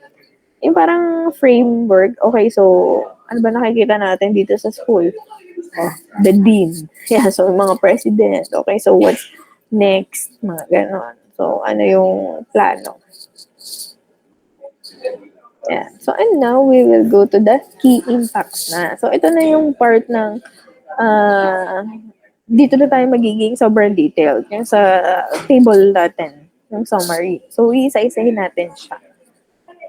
Yung parang framework. Okay, so, ano ba nakikita natin dito sa school? Oh, the dean. Yeah, so mga president. Okay, so what's next? Mga ganon. So, ano yung plano? Yeah. So, and now we will go to the key impacts na. So, ito na yung part ng uh, dito na tayo magiging sobrang detailed. Yung sa table natin, yung summary. So, isa-isahin natin siya.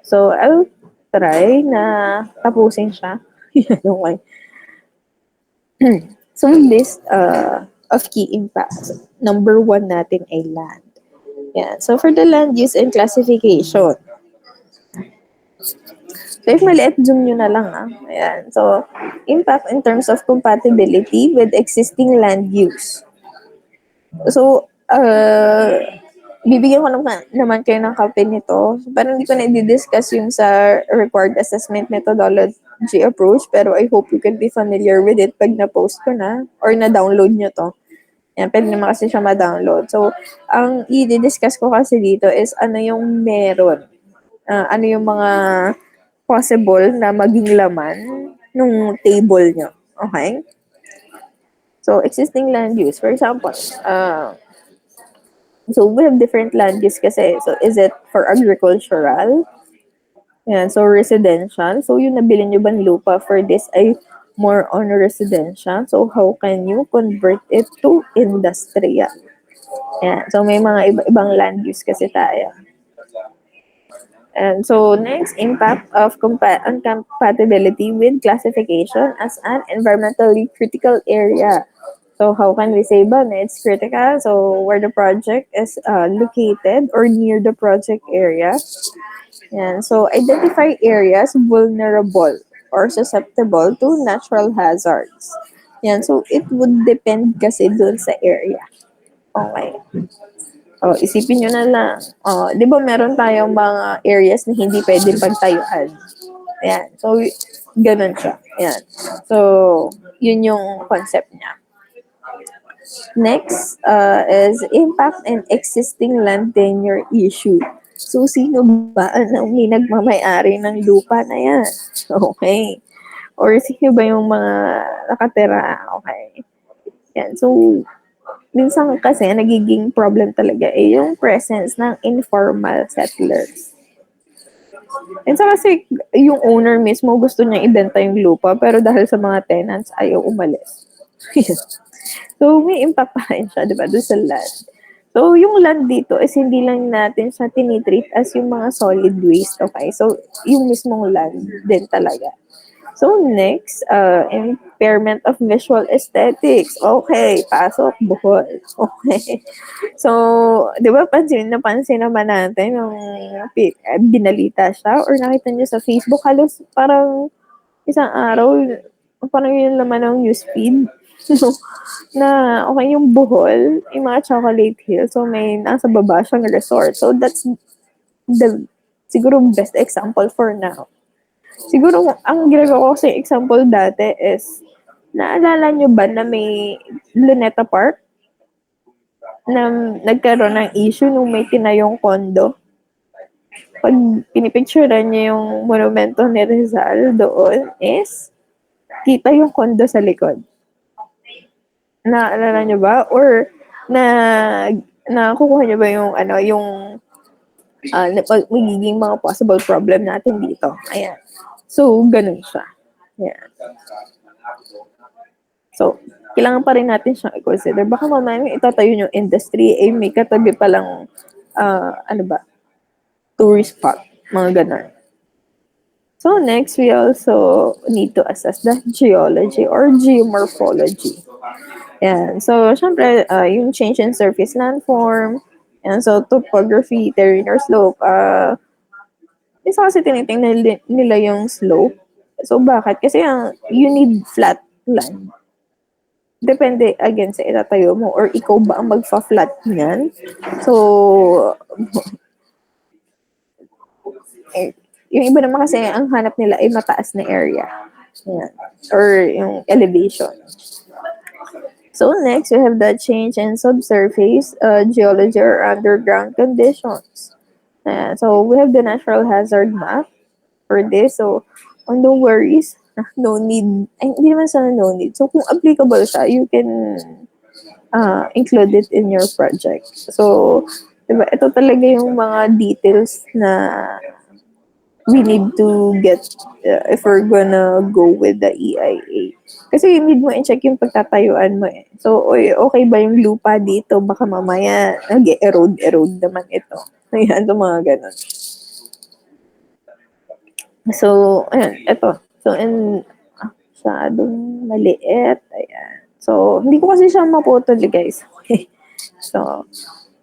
So, I'll try na tapusin siya. Okay. So, list of key impacts. Number one natin ay land. Yeah. So, for the land use and classification, so, if maliit, zoom nyo na lang, ah. Ayan. So, impact in terms of compatibility with existing land use. So, bibigyan ko naman kayo ng copy nito. Pero hindi ko na i-discuss yung sa required assessment methodology approach. Pero I hope you can be familiar with it pag na-post ko na or na-download nyo to. Yan, pwede naman kasi siya ma-download. So, ang i-discuss ko kasi dito is ano yung meron. Ano yung mga possible na maging laman nung table nyo. Okay? So, existing land use. For example, so we have different land use kasi. So, is it for agricultural? Yan. So, residential. So, yung nabili nyo bang lupa for this ay more on residential. So, how can you convert it to industrial? Yan. So, may mga ibang land use kasi tayo. And so next, impact of incompatibility with classification as an environmentally critical area. So how can we say ba na it's critical? So where the project is located or near the project area. And so identify areas vulnerable or susceptible to natural hazards. Yan, so it would depend kasi dun sa area. Okay. Oh, isipin nyo na lang. Oh, 'di ba meron tayong mga areas na hindi pwedeng pagtayuan. Ayan. So, ganun siya. Ayan. So, yun yung concept niya. Next is impact and existing land tenure issue. So, sino ba ang may nagmamayari ng lupa na yan? Okay. Or sino ba yung mga nakatira? Okay. Yan. So, minsan kasi nagiging problem talaga yung presence ng informal settlers. And sa kasi yung owner mismo gusto niya ibenta yung lupa pero dahil sa mga tenants ayaw umalis. So may impact pa rin siya, di ba, doon sa land. So yung land dito is hindi lang natin siya tinitreat as yung mga solid waste, okay? So yung mismong land din talaga. So next, impairment of visual aesthetics. Okay, pasok, buhol. Okay. So, di ba napansin naman natin nung binalita siya or nakita niyo sa Facebook, halos parang isang araw, parang yun laman ng newsfeed. So, na okay yung buhol, yung mga chocolate hill, so may nasa baba siyang resort. So, that's the siguro best example for now. Siguro, ang ginagawa ko sa example dati is, naalala nyo ba na may Luneta Park na nagkaroon ng issue nung may tinayong kondo? Pag pinipicturean niyo yung monumento ni Rizal doon is, kita yung kondo sa likod. Naalala nyo ba? Or, na nakukuha nyo ba yung, yung magiging mga possible problem natin dito? Ayan. So, ganun siya. Ayan. So, kailangan pa rin natin siyang i-consider. Baka mamaya itatayo yung industry, may katabi palang, tourist spot. Mga ganun. So, next, we also need to assess the geology or geomorphology. Yan. So, syempre, yung change in surface landform, and so topography, terrain or slope. Isa kasi tinitingnan nila yung slope. So, bakit? Kasi you need flat land. Depende, again, sa itatayo mo or ikaw ba ang magfa-flat niyan. So, Eh, yung iba naman kasi ang hanap nila ay mataas na area. Yan. Or yung elevation. So next, we have the change in subsurface geology or underground conditions. So we have the natural hazard map for this. So, no worries. No need. Ay, hindi naman sana no need. So, kung applicable siya, you can include it in your project. So, diba, ito talaga yung mga details na we need to get if we're gonna go with the EIA. Kasi you need mo i-check yung pagtatayuan mo eh. So, oy, okay ba yung lupa dito? Baka mamaya nag-erode naman ito. Ayan, so mga ganun. So, ayan, eto. So, masyadong maliit. Ayan. So, hindi ko kasi siya maputol, guys. So,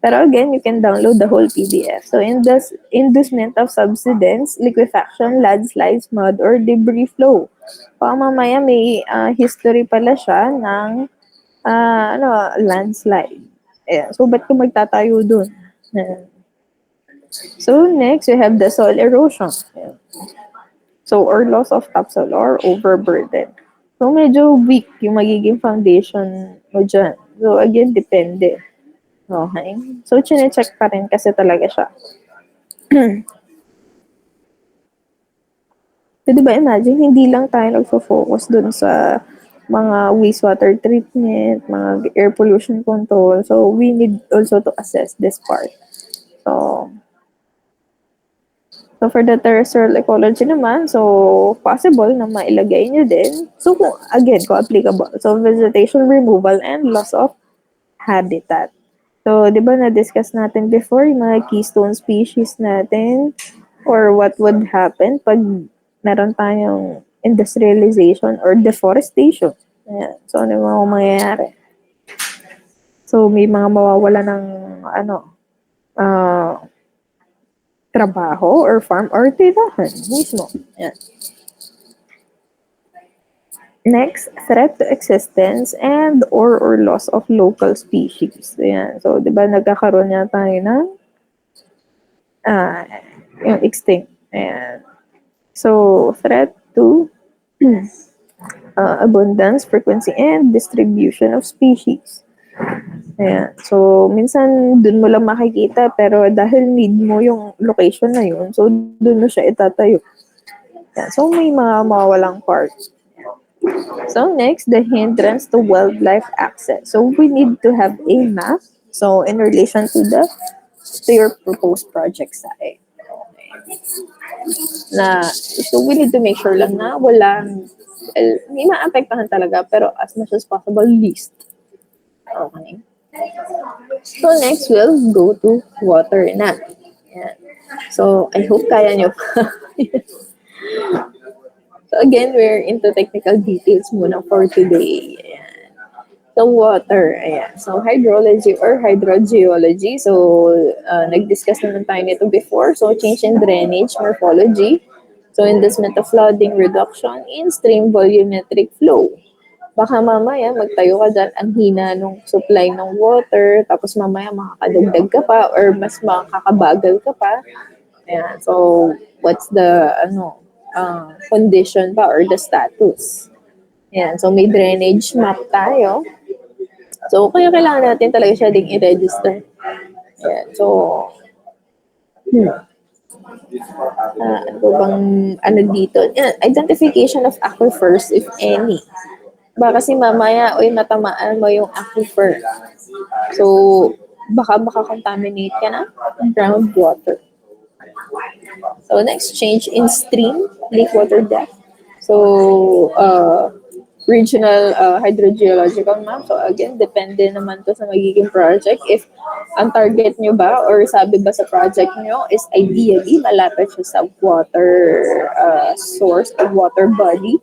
pero again, you can download the whole PDF. So, in this inducement of subsidence, liquefaction, landslides, mud, or debris flow. Baka mamaya may history pala siya ng landslide. Ayan. So, ba't ko magtatayo dun? Ayan. So, next, we have the soil erosion. Ayan. So, or loss of topsoil or overburden. So, medyo weak yung magiging foundation mo dyan. So, again, depende. Okay? So, chine-check pa rin kasi talaga siya. So, di ba imagine, hindi lang tayo nagfo-focus dun sa mga wastewater treatment, mga air pollution control. So, we need also to assess this part. So, So, for the terrestrial ecology naman, so, possible na mailagay nyo din. So, kung applicable. So, vegetation removal and loss of habitat. So, di ba na-discuss natin before yung mga keystone species natin or what would happen pag meron tayong industrialization or deforestation. Ayan. So, ano yung mga mangyayari? So, may mga mawawala ng uh, trabaho or farm or tirahan mismo. Ayan. Next, threat to existence and or loss of local species. Ayan. So, di ba nagkakaroon niya tayo ng yung extinct. Ayan. So, threat to abundance, frequency, and distribution of species. Ayan. So, minsan dun mo lang makikita pero dahil need mo yung location na yun, so dun mo siya itatayo. Ayan. So, may mga mawawalang parts. So next, the hindrance to wildlife access. So we need to have a map. So in relation to your proposed project site. So we need to make sure lang na walang, may maapektahan talaga, pero as much as possible, least. Okay. So next, we'll go to water na. Yan. So I hope kaya nyo pa. So again, we're into technical details muna for today. Ayan. So water, ayan. So hydrology or hydrogeology. So nag-discuss naman tayo nito before. So change in drainage, morphology. So inducement of flooding, reduction in stream volumetric flow. Baka mamaya magtayo ka dyan, ang hina ng supply ng water, tapos mamaya makakadagdag ka pa or mas makakabagal ka pa. Ayan. So what's the condition pa or the status. Yan. So, may drainage map tayo. So, kaya kailangan natin talaga siya ding i-register. Yan. So, ano bang, dito? Yan. Identification of aquifers, if any. Baka kasi mamaya, matamaan mo yung aquifer. So, baka makakontaminate ka na groundwater. So, next, change in stream, lake water depth. So, regional hydrogeological map. So, again, depende naman to sa magiging project. If ang target nyo ba or sabi ba sa project nyo is ideally malapit siya sa water source or water body.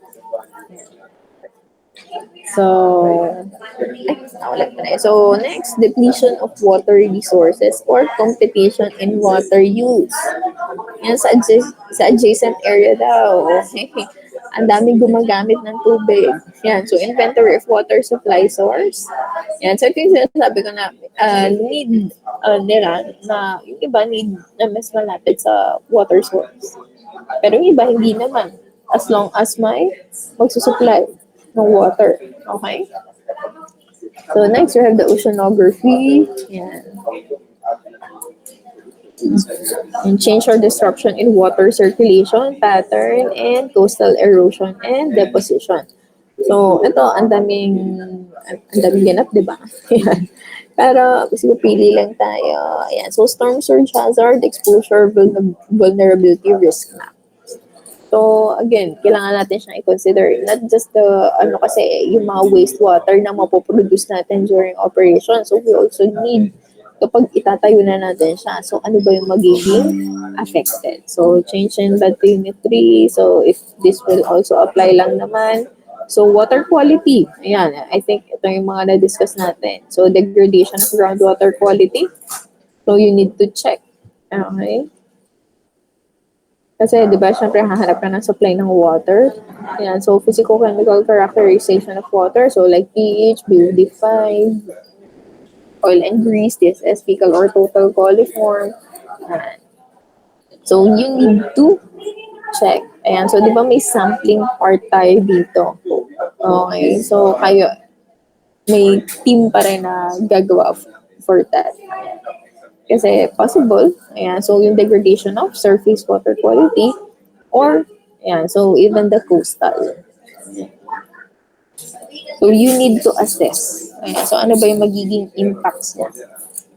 So, so next, depletion of water resources or competition in water use. Yan sa adjacent area daw. ang daming gumagamit ng tubig. Yan. So, inventory of water supply source. Yan. So, ito yung sinasabi ko na need nila na yung iba need na mas malapit sa water source. Pero yung iba hindi naman. As long as may magsusupply ng water. Okay? So, next, we have the oceanography. Yan. And change or disruption in water circulation pattern and coastal erosion and deposition. So, ito, ang daming ganap, di ba? Ayan. Pero, sige, pili lang tayo. Ayan. So, storm surge hazard, exposure, vulnerability, risk map. So, again, kailangan natin siyang i-consider. Not just the, kasi, yung mga wastewater na mapoproduce natin during operation. So, we also need, kapag itatayo na natin siya, so, ano ba yung magiging affected? So, change in bathymetry. So, if this will also apply lang naman. So, water quality. Ayan, I think ito yung mga na-discuss natin. So, degradation of groundwater quality. So, you need to check. Okay? Kasi, di ba, syempre, hahanap ka ng supply ng water. Ayan, so, physical-chemical characterization of water. So, like pH, BOD5, oil and grease, TSS, fecal or total coliform. Ayan. So, you need to check. Ayan, so, di ba, may sampling part tayo dito. Okay, so, kayo, may team pa rin na gagawa for that. Kasi possible, ayan, so yung degradation of surface water quality or, ayan, so even the coastal. So you need to assess. Ayan, so ano ba yung magiging impacts niya?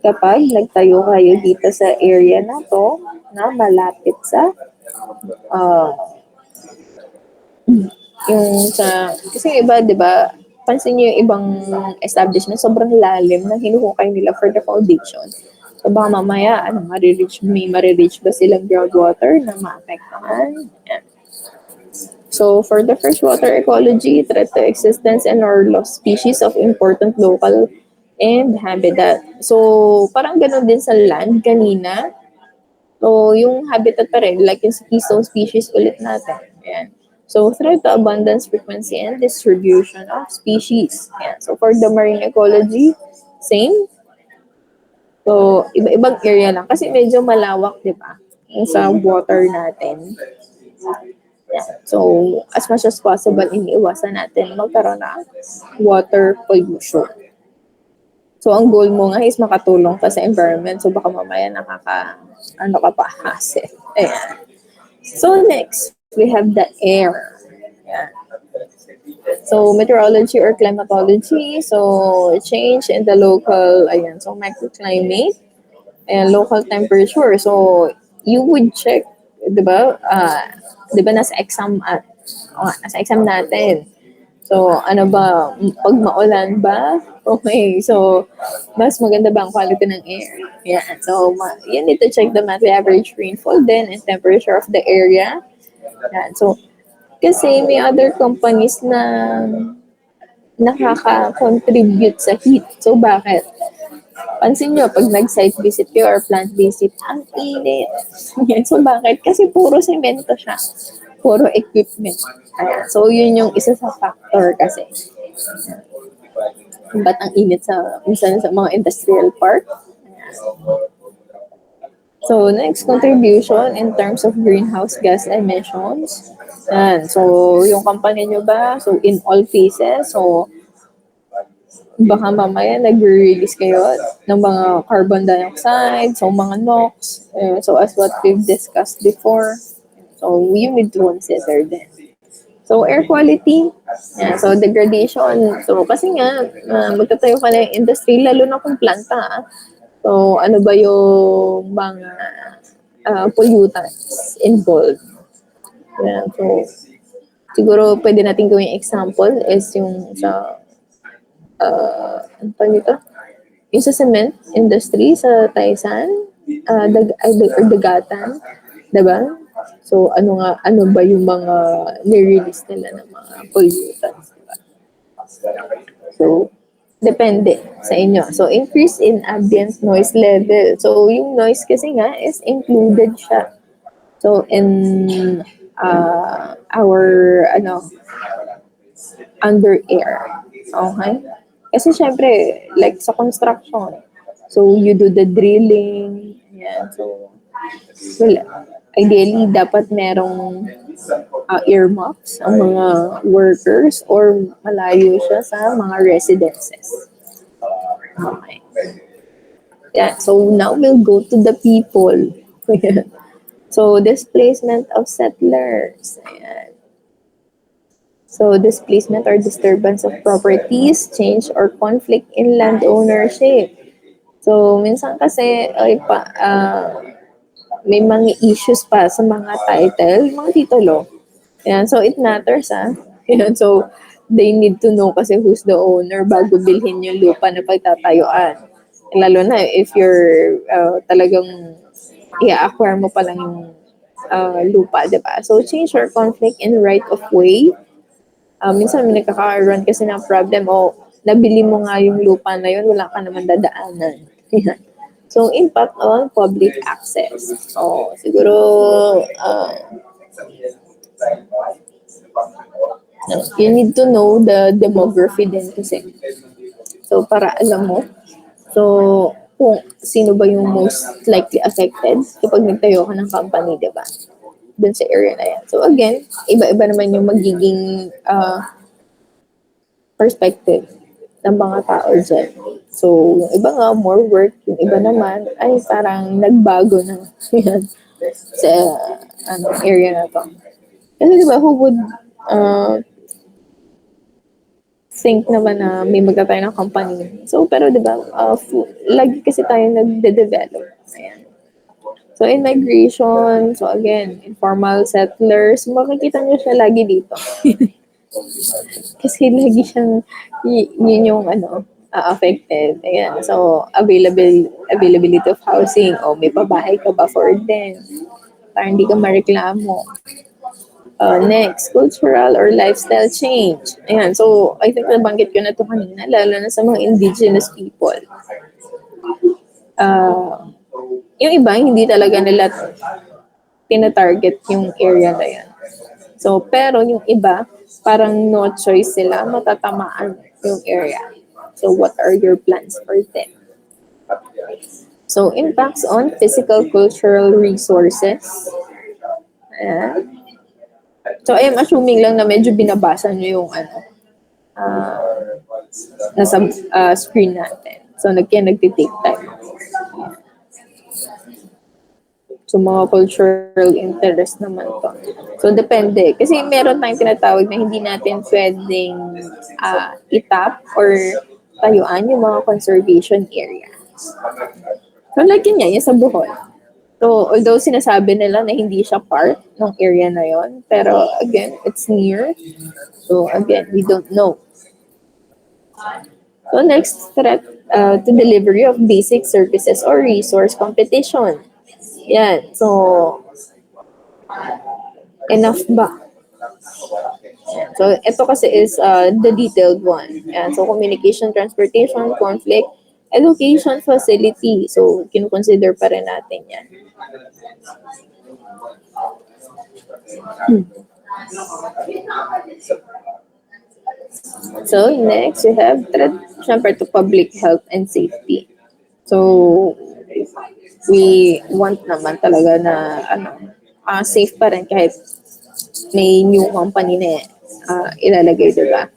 Kapag nagtayo kayo dito sa area na to, na malapit sa, uh, yung sa, kasi iba, di ba, pansin niyo yung ibang establishment, sobrang lalim na hinuhukay nila for the foundation. So baka mamaya, may marireach ba silang groundwater na maapektuhan? Yan. So for the freshwater ecology, threat to existence and or lost species of important local and habitat. So parang ganun din sa land kanina. So yung habitat pa rin, like yung sa keystone species ulit natin. Ayan. So threat to abundance, frequency, and distribution of species. Ayan. So for the marine ecology, same. So, iba-ibang area lang. Kasi medyo malawak, di ba? Yung sa water natin. Yeah. So, as much as possible, iniiwasan natin magkaroon ng water pollution. So, ang goal mo nga is makatulong ka sa environment. So, baka mamaya ka pa, hassle. Ayan. So, next, we have the air. Ayan. So, meteorology or climatology. So, change in the local, so microclimate and local temperature. So, you would check, di ba? Di ba nasa exam natin. So, ano ba, pag maulan ba? Okay, so, mas maganda ba ang quality ng air? Yeah. So, you need to check the monthly average rainfall then and temperature of the area. Yeah. So, kasi may other companies na nakaka-contribute sa heat. So, bakit? Pansin nyo, pag nag-site visit kayo or plant visit, ang init. So, bakit? Kasi puro semento siya. Puro equipment. Ayan. So, yun yung isa sa factor kasi. Ba't ang init minsan sa mga industrial park? So, next contribution in terms of greenhouse gas emissions. Yan. So, yung company nyo ba? So, in all phases, so, baka mamaya nag-release kayo ng mga carbon dioxide, so mga NOx. So, as what we've discussed before, so, you need to consider din. So, air quality, so degradation. So, kasi nga, magtatayo ka na yung industry, lalo na kung planta. So, ano ba yung mga pollutants involved? Yeah, so, siguro pwede natin gawing example is yung sa, ano pa nito? Yung sa cement industry sa Taisan, or Dagatan, diba? So, ano ba yung mga nirelease nila ng mga pollutants, diba? So, depende sa inyo. So, increase in ambient noise level. So, yung noise kasi nga is included siya. So, in our under air. Okay? Kasi syempre, like sa construction, so you do the drilling, yan. So, well, ideally, dapat merong earmuffs ang mga workers or malayo siya sa mga residences. Okay. Yeah, so now we'll go to the people. So, displacement of settlers. Ayan. So, displacement or disturbance of properties, change or conflict in land ownership. So, minsan kasi may mga issues pa sa mga title, mga titulo. Yan, so it matters Yan, so they need to know kasi who's the owner bago bilhin yung lupa na pagtatayuan. Lalo na if you're talagang i-acquire mo pa lang yung lupa, di ba? So change or conflict in right of way. Minsan may nagkakaroon kasi ng problem o nabili mo nga yung lupa na yun, wala ka naman dadaanan. Yan. So, impact on public access. So, siguro, you need to know the demography din kasi. So, para alam mo. So, kung sino ba yung most likely affected kapag nagtayo ka ng company, di ba? Dun sa area na yan. So, again, iba-iba naman yung magiging perspective ng mga tao dyan. So, yung iba nga, more work. Yung iba naman, ay parang nagbago na yan sa area na to. Kasi di ba, who would think naman na may magkatayo ng company. So, pero di ba, lagi kasi tayo nagde-develop. Ayan. So, in migration, so again, informal settlers, makikita nyo siya lagi dito. Kasi lagi siyang, yun yung affected. Ayan. So, availability of housing. O, may pabahay ka ba for them? Para hindi ka mareklamo. Next, cultural or lifestyle change. Ayan. So, I think nabanggit ko na ito kanina, lalo na sa mga indigenous people. Yung iba, hindi talaga nila tina-target yung area na yan. So, pero yung iba, parang no choice sila, matatamaan yung area. So, what are your plans for them? So, impacts on physical cultural resources. Ayan. So, I am assuming lang na medyo binabasa nyo yung nasa screen natin. So, nagtitake time. So, mga cultural interest naman to. So, depende. Kasi meron tayong tinatawag na hindi natin pwedeng itap or tayuan yung mga conservation areas. So, like yun yan, yung sa Bohol. So, although sinasabi nila na hindi siya part ng area na yon, pero again, it's near. So, again, we don't know. So, next, threat to delivery of basic services or resource competition. Yan. So, enough ba? So, ito kasi is the detailed one. Yan. So, communication, transportation, conflict, education facility. So, kinukonsider pa rin natin yan. So, next, we have threat, syempre, to public health and safety. So, we want naman talaga na safe pa rin kahit may new company na ilalagay, diba?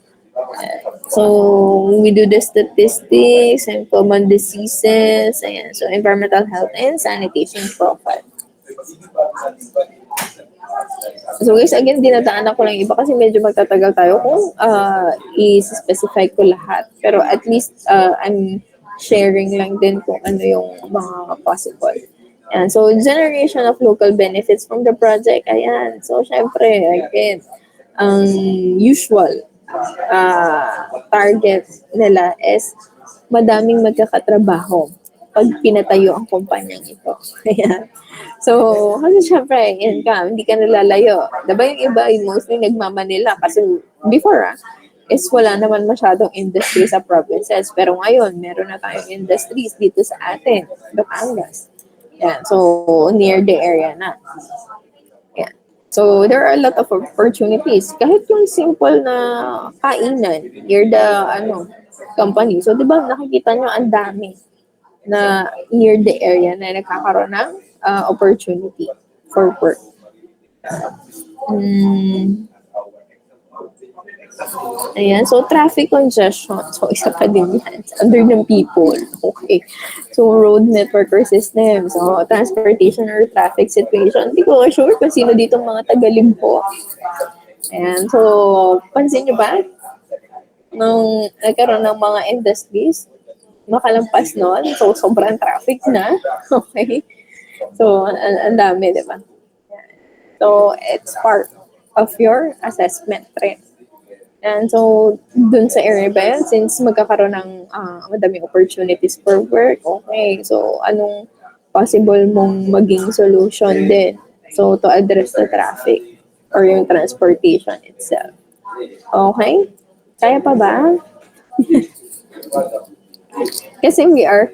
So, we do the statistics and common diseases, ayan. So, environmental health and sanitation profile. So guys, again, dinadaanan ko lang iba kasi medyo magtatagal tayo kung i-specify ko lahat. Pero at least I'm sharing lang din kung ano yung mga possible. Ayan. So, generation of local benefits from the project. Ayan. So, syempre, again, ang usual target nila is madaming magkakatrabaho pag pinatayo ang kumpanyang ito. Ayan. So, kasi syempre, yan ka, hindi ka nalalayo. Diba yung iba, mostly nagmamanila kasi before is wala naman masyadong industry sa provinces. Pero ngayon, meron na tayong industries dito sa atin, Batangas. Yan. So, near the area na. Yan. So, there are a lot of opportunities. Kahit yung simple na kainan near the company. So, di ba nakikita nyo ang dami na near the area na nagkakaroon ng opportunity for work. Mm, ayan. So, traffic congestion. So, isa pa din yan. Under ng people. Okay. So, road network or system. So, transportation or traffic situation. Hindi ko sure kung sino dito mga taga-Limpo. Ayan. So, pansin nyo ba? Nung nagkaroon ng mga industries, makalampas nun. So, sobrang traffic na. Okay. So, ang dami, di ba? So, it's part of your assessment rin. And so, dun sa area ba yan, since magkakaroon ng madaming opportunities for work, okay, so anong possible mong maging solution din? So, to address the traffic or yung transportation itself. Okay? Kaya pa ba? Kasi we are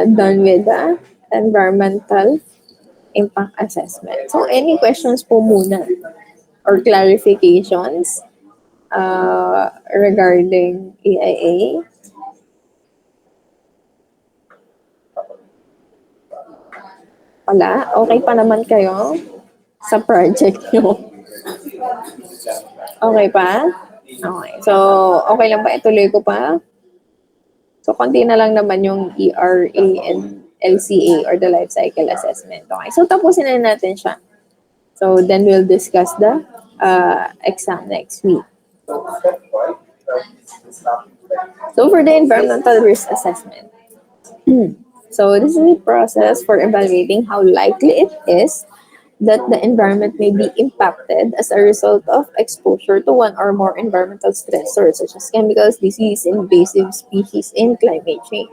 done with the environmental impact assessment. So, any questions po muna or clarifications regarding EIA? Wala? Okay pa naman kayo sa project nyo? Okay pa? Okay. So, okay lang ba? Ituloy ko pa? So, konti na lang naman yung ERA and LCA or the life cycle assessment. Okay. So, tapusin na natin siya. So, then we'll discuss the exam next week. So, for the environmental risk assessment. So, this is a process for evaluating how likely it is that the environment may be impacted as a result of exposure to one or more environmental stressors such as chemicals, disease, invasive species, and climate change.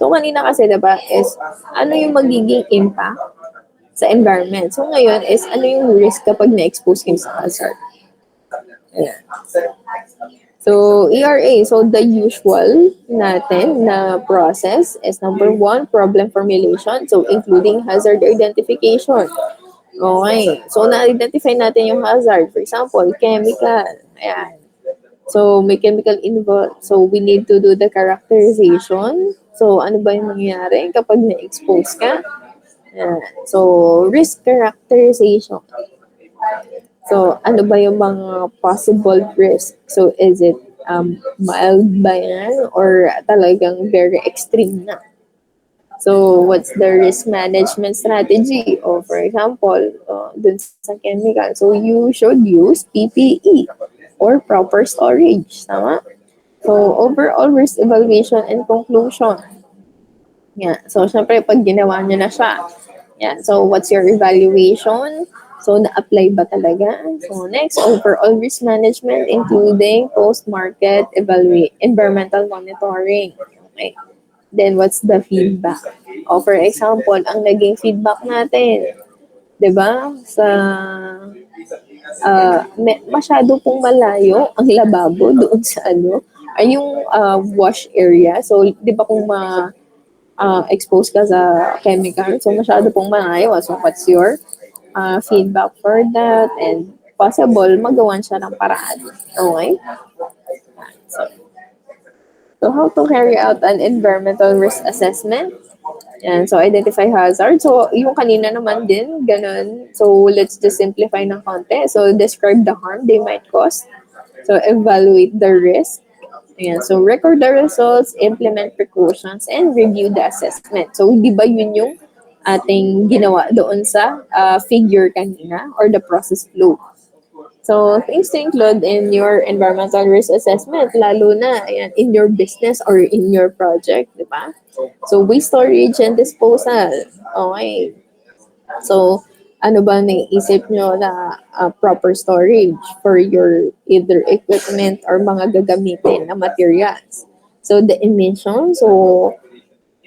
So, kanina kasi diba is ano yung magiging impact sa environment. So, ngayon is ano yung risk kapag na-expose kayo sa hazard. Ayan. So, ERA, so the usual natin na process is number one, problem formulation. So, including hazard identification. Okay. So, na-identify natin yung hazard. For example, chemical. Ayan. So, may chemical involved. So, we need to do the characterization. So, ano ba yung mangyayari kapag na-expose ka? Ayan. So, risk characterization. So, ano ba yung mga possible risk? So, is it mild ba yan? Or talagang very extreme na? So, what's the risk management strategy? O, for example, dun sa chemical, so you should use PPE or proper storage. Tama? So, overall risk evaluation and conclusion. Yeah. So, syempre, pag ginawa nyo na siya, yeah. So, what's your evaluation? So, na-apply ba talaga? So, next, overall risk management, including post-market environmental monitoring. Okay. Then, what's the feedback? O, for example, ang naging feedback natin, di ba, sa masyado pong malayo ang lababo doon sa ay yung wash area. So, di ba kung exposed ka sa chemical, so masyado pong malayo. So, what's your feedback for that? And possible, magawan siya ng paraan. Okay? So, how to carry out an environmental risk assessment? Yan. So, identify hazard. So, yung kanina naman din, ganun. So, let's just simplify ng konti. So, describe the harm they might cause. So, evaluate the risk. Ayan. So, record the results, implement precautions, and review the assessment. So, di ba yun yung ating ginawa doon sa figure kanina or the process flow? So, things to include in your environmental risk assessment, lalo na ayan, in your business or in your project, di ba? So, waste storage and disposal. Okay. So, ano ba naisip nyo na proper storage for your either equipment or mga gagamitin na materials? So, the emissions, so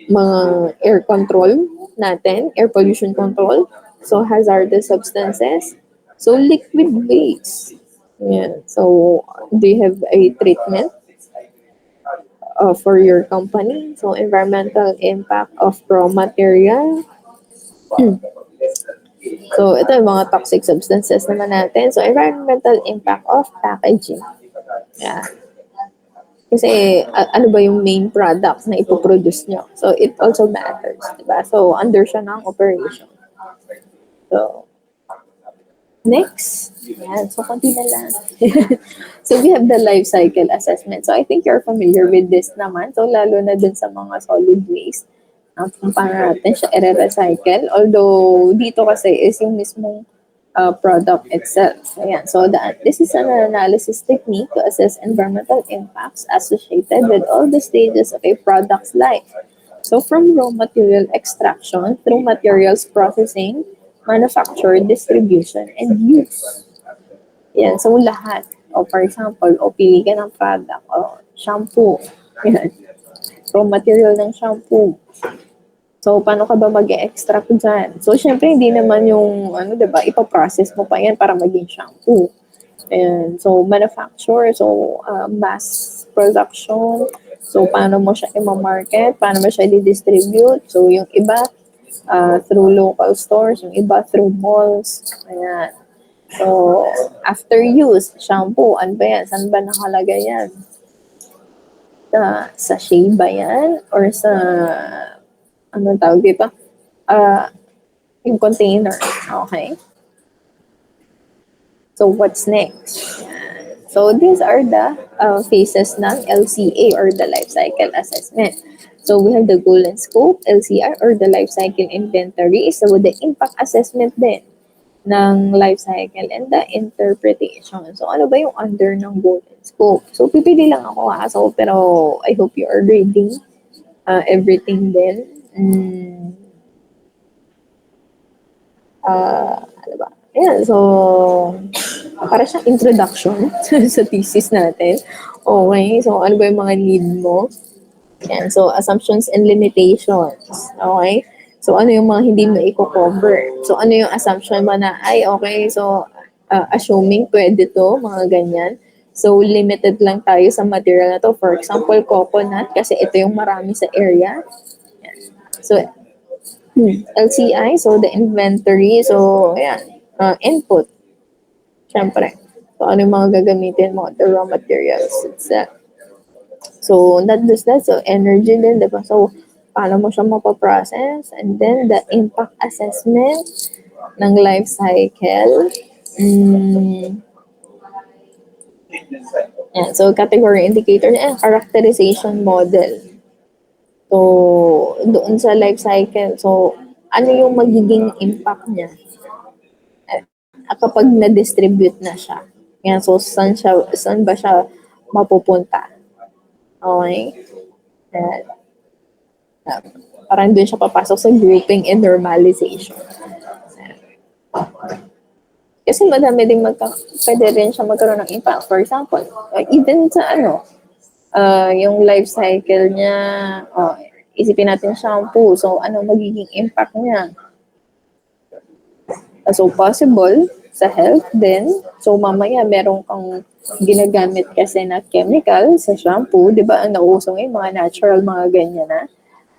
mga air control natin, air pollution control, so hazardous substances, so liquid waste. Yeah. So, do you have a treatment for your company? So, environmental impact of raw material. So, ito yung mga toxic substances naman natin. So, environmental impact of packaging. Yeah. Kasi, ano ba yung main product na ipoproduce nyo? So, it also matters, diba? So, under siya ng operation. So, next. Yan. So, konti na lang. So, we have the life cycle assessment. So, I think you're familiar with this naman. So, lalo na dun sa mga solid waste. Kung paano natin siya i-recycle. Although, dito kasi is yung mismong product itself. Ayan. So, this is an analysis technique to assess environmental impacts associated with all the stages of a product's life. So, from raw material extraction through materials processing, manufacture, distribution, and use. Yan. So, lahat. O, for example, o pili ka ng product, o shampoo. Yan. Raw material ng shampoo. So, paano ka ba mag-extract dyan? So, syempre, hindi naman yung, ano, diba, ipaprocess mo pa yan para maging shampoo. And so, manufacture, so, mass production. So, paano mo siya i-market? Paano mo siya i-distribute? So, yung iba, through local stores, yung iba through malls. Ayan. So, after use, shampoo, ano ba yan? Saan ba nakalagay yan? Sa shea ba yan? Or sa, ano tawag dito? Uh, yung container. Okay? So, what's next? So, these are the phases ng LCA or the life cycle assessment. So, we have the goal and scope, LCR or the life cycle inventory. So, the impact assessment din ng life cycle and the interpretation. So, ano ba yung under ng goal and scope? So, pipili lang ako So, pero I hope you are reading everything din. Ano ba? Ayan, so, para siyang introduction sa thesis natin. Okay, so ano ba yung mga need mo? Ayan, so assumptions and limitations. Okay? So ano yung mga hindi mo i-cover? So ano yung assumption mo na, ay okay, so assuming pwede to, mga ganyan. So limited lang tayo sa material na to. For example, coconut, kasi ito yung marami sa area. Ayan. So LCI, so the inventory, so ayan, input, syempre. So ano yung mga gagamitin mo, the raw materials. So not just that, so energy din, diba? So paano mo siya mapaprocess, and then the impact assessment ng life cycle. Yeah, so category indicator, characterization model. So, doon sa life cycle, so, ano yung magiging impact niya kapag na-distribute na siya? Yan, so, saan ba siya mapupunta? Okay? And, parang doon siya papasok sa grouping and normalization. Kasi madami ding pwede rin siya magkaroon ng impact. For example, even sa yung life cycle niya, isipin natin shampoo. So, ano magiging impact niya? So, possible sa health din. So, mamaya meron kang ginagamit kasi na chemical sa shampoo. Di ba? Ang nauuso ngayon, mga natural, mga ganyan na.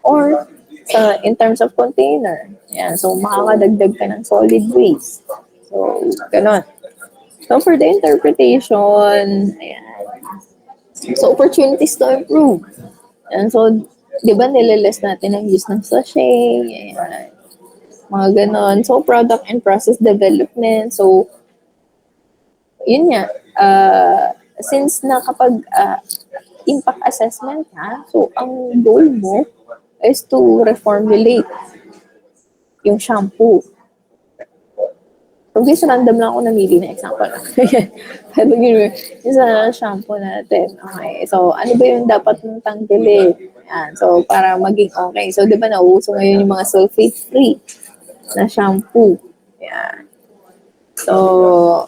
Or, in terms of container. Yan. So, makakadagdag ka ng solid waste. So, ganun. So, for the interpretation, ayan. So, opportunities to improve. And so, di ba nililist natin ang use ng sachet, ayan, mga ganon. So, product and process development. So, yun nga, since nakapag impact assessment ka, so, ang goal mo is to reformulate yung shampoo. So, guys, random lang ako namili na example. Pero yun, yung sa shampoo natin. Okay. So, ano ba yung dapat mong tanggalin? Yan. So, para maging okay. So, di ba nauuso ngayon yung mga sulfate-free na shampoo. Yan. So,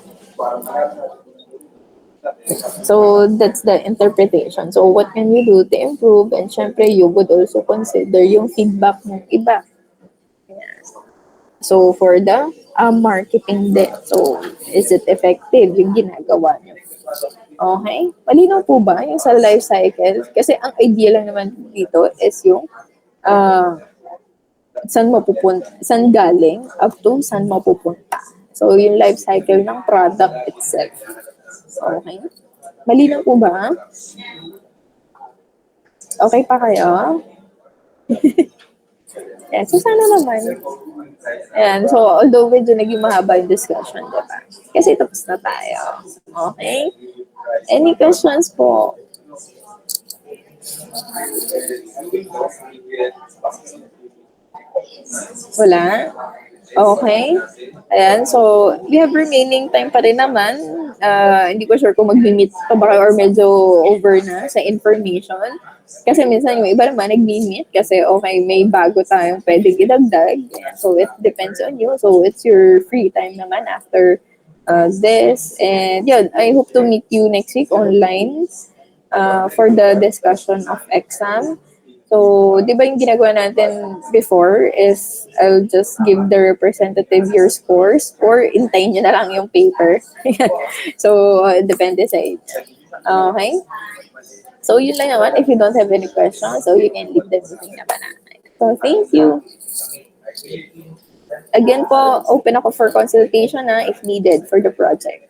that's the interpretation. So, what can you do to improve? And syempre, you would also consider yung feedback ng iba. Yan. So, for the marketing din. So, is it effective yung ginagawa nyo? Okay? Malinaw po ba yung sa life cycle? Kasi ang idea lang naman dito is yung saan mapupunta, saan galing, up to saan mapupunta. So, yung life cycle ng product itself. Okay? Malinaw po ba? Okay pa kayo? Yan. So, sana naman. Yan. So, although medyo naging mahaba yung discussion, di ba? Kasi tapos na tayo. Okay? Any questions po? Wala? Okay. Ayan, so we have remaining time pa rin naman. Hindi ko sure kung mag-meet pa ba kayo or medyo over na sa information. Kasi minsan yung iba naman nag-meet kasi okay, may bago tayong pwedeng idagdag. Ayan, so it depends on you. So it's your free time naman after this. And yun, I hope to meet you next week online for the discussion of exam. So, di ba yung ginagawa natin before is I'll just give the representative your scores or intayin nyo na lang yung paper. So, depende sa inyo. Okay? So, yun lang naman. If you don't have any questions, so you can leave the meeting naman natin. So, thank you. Again po, open ako for consultation if needed for the project.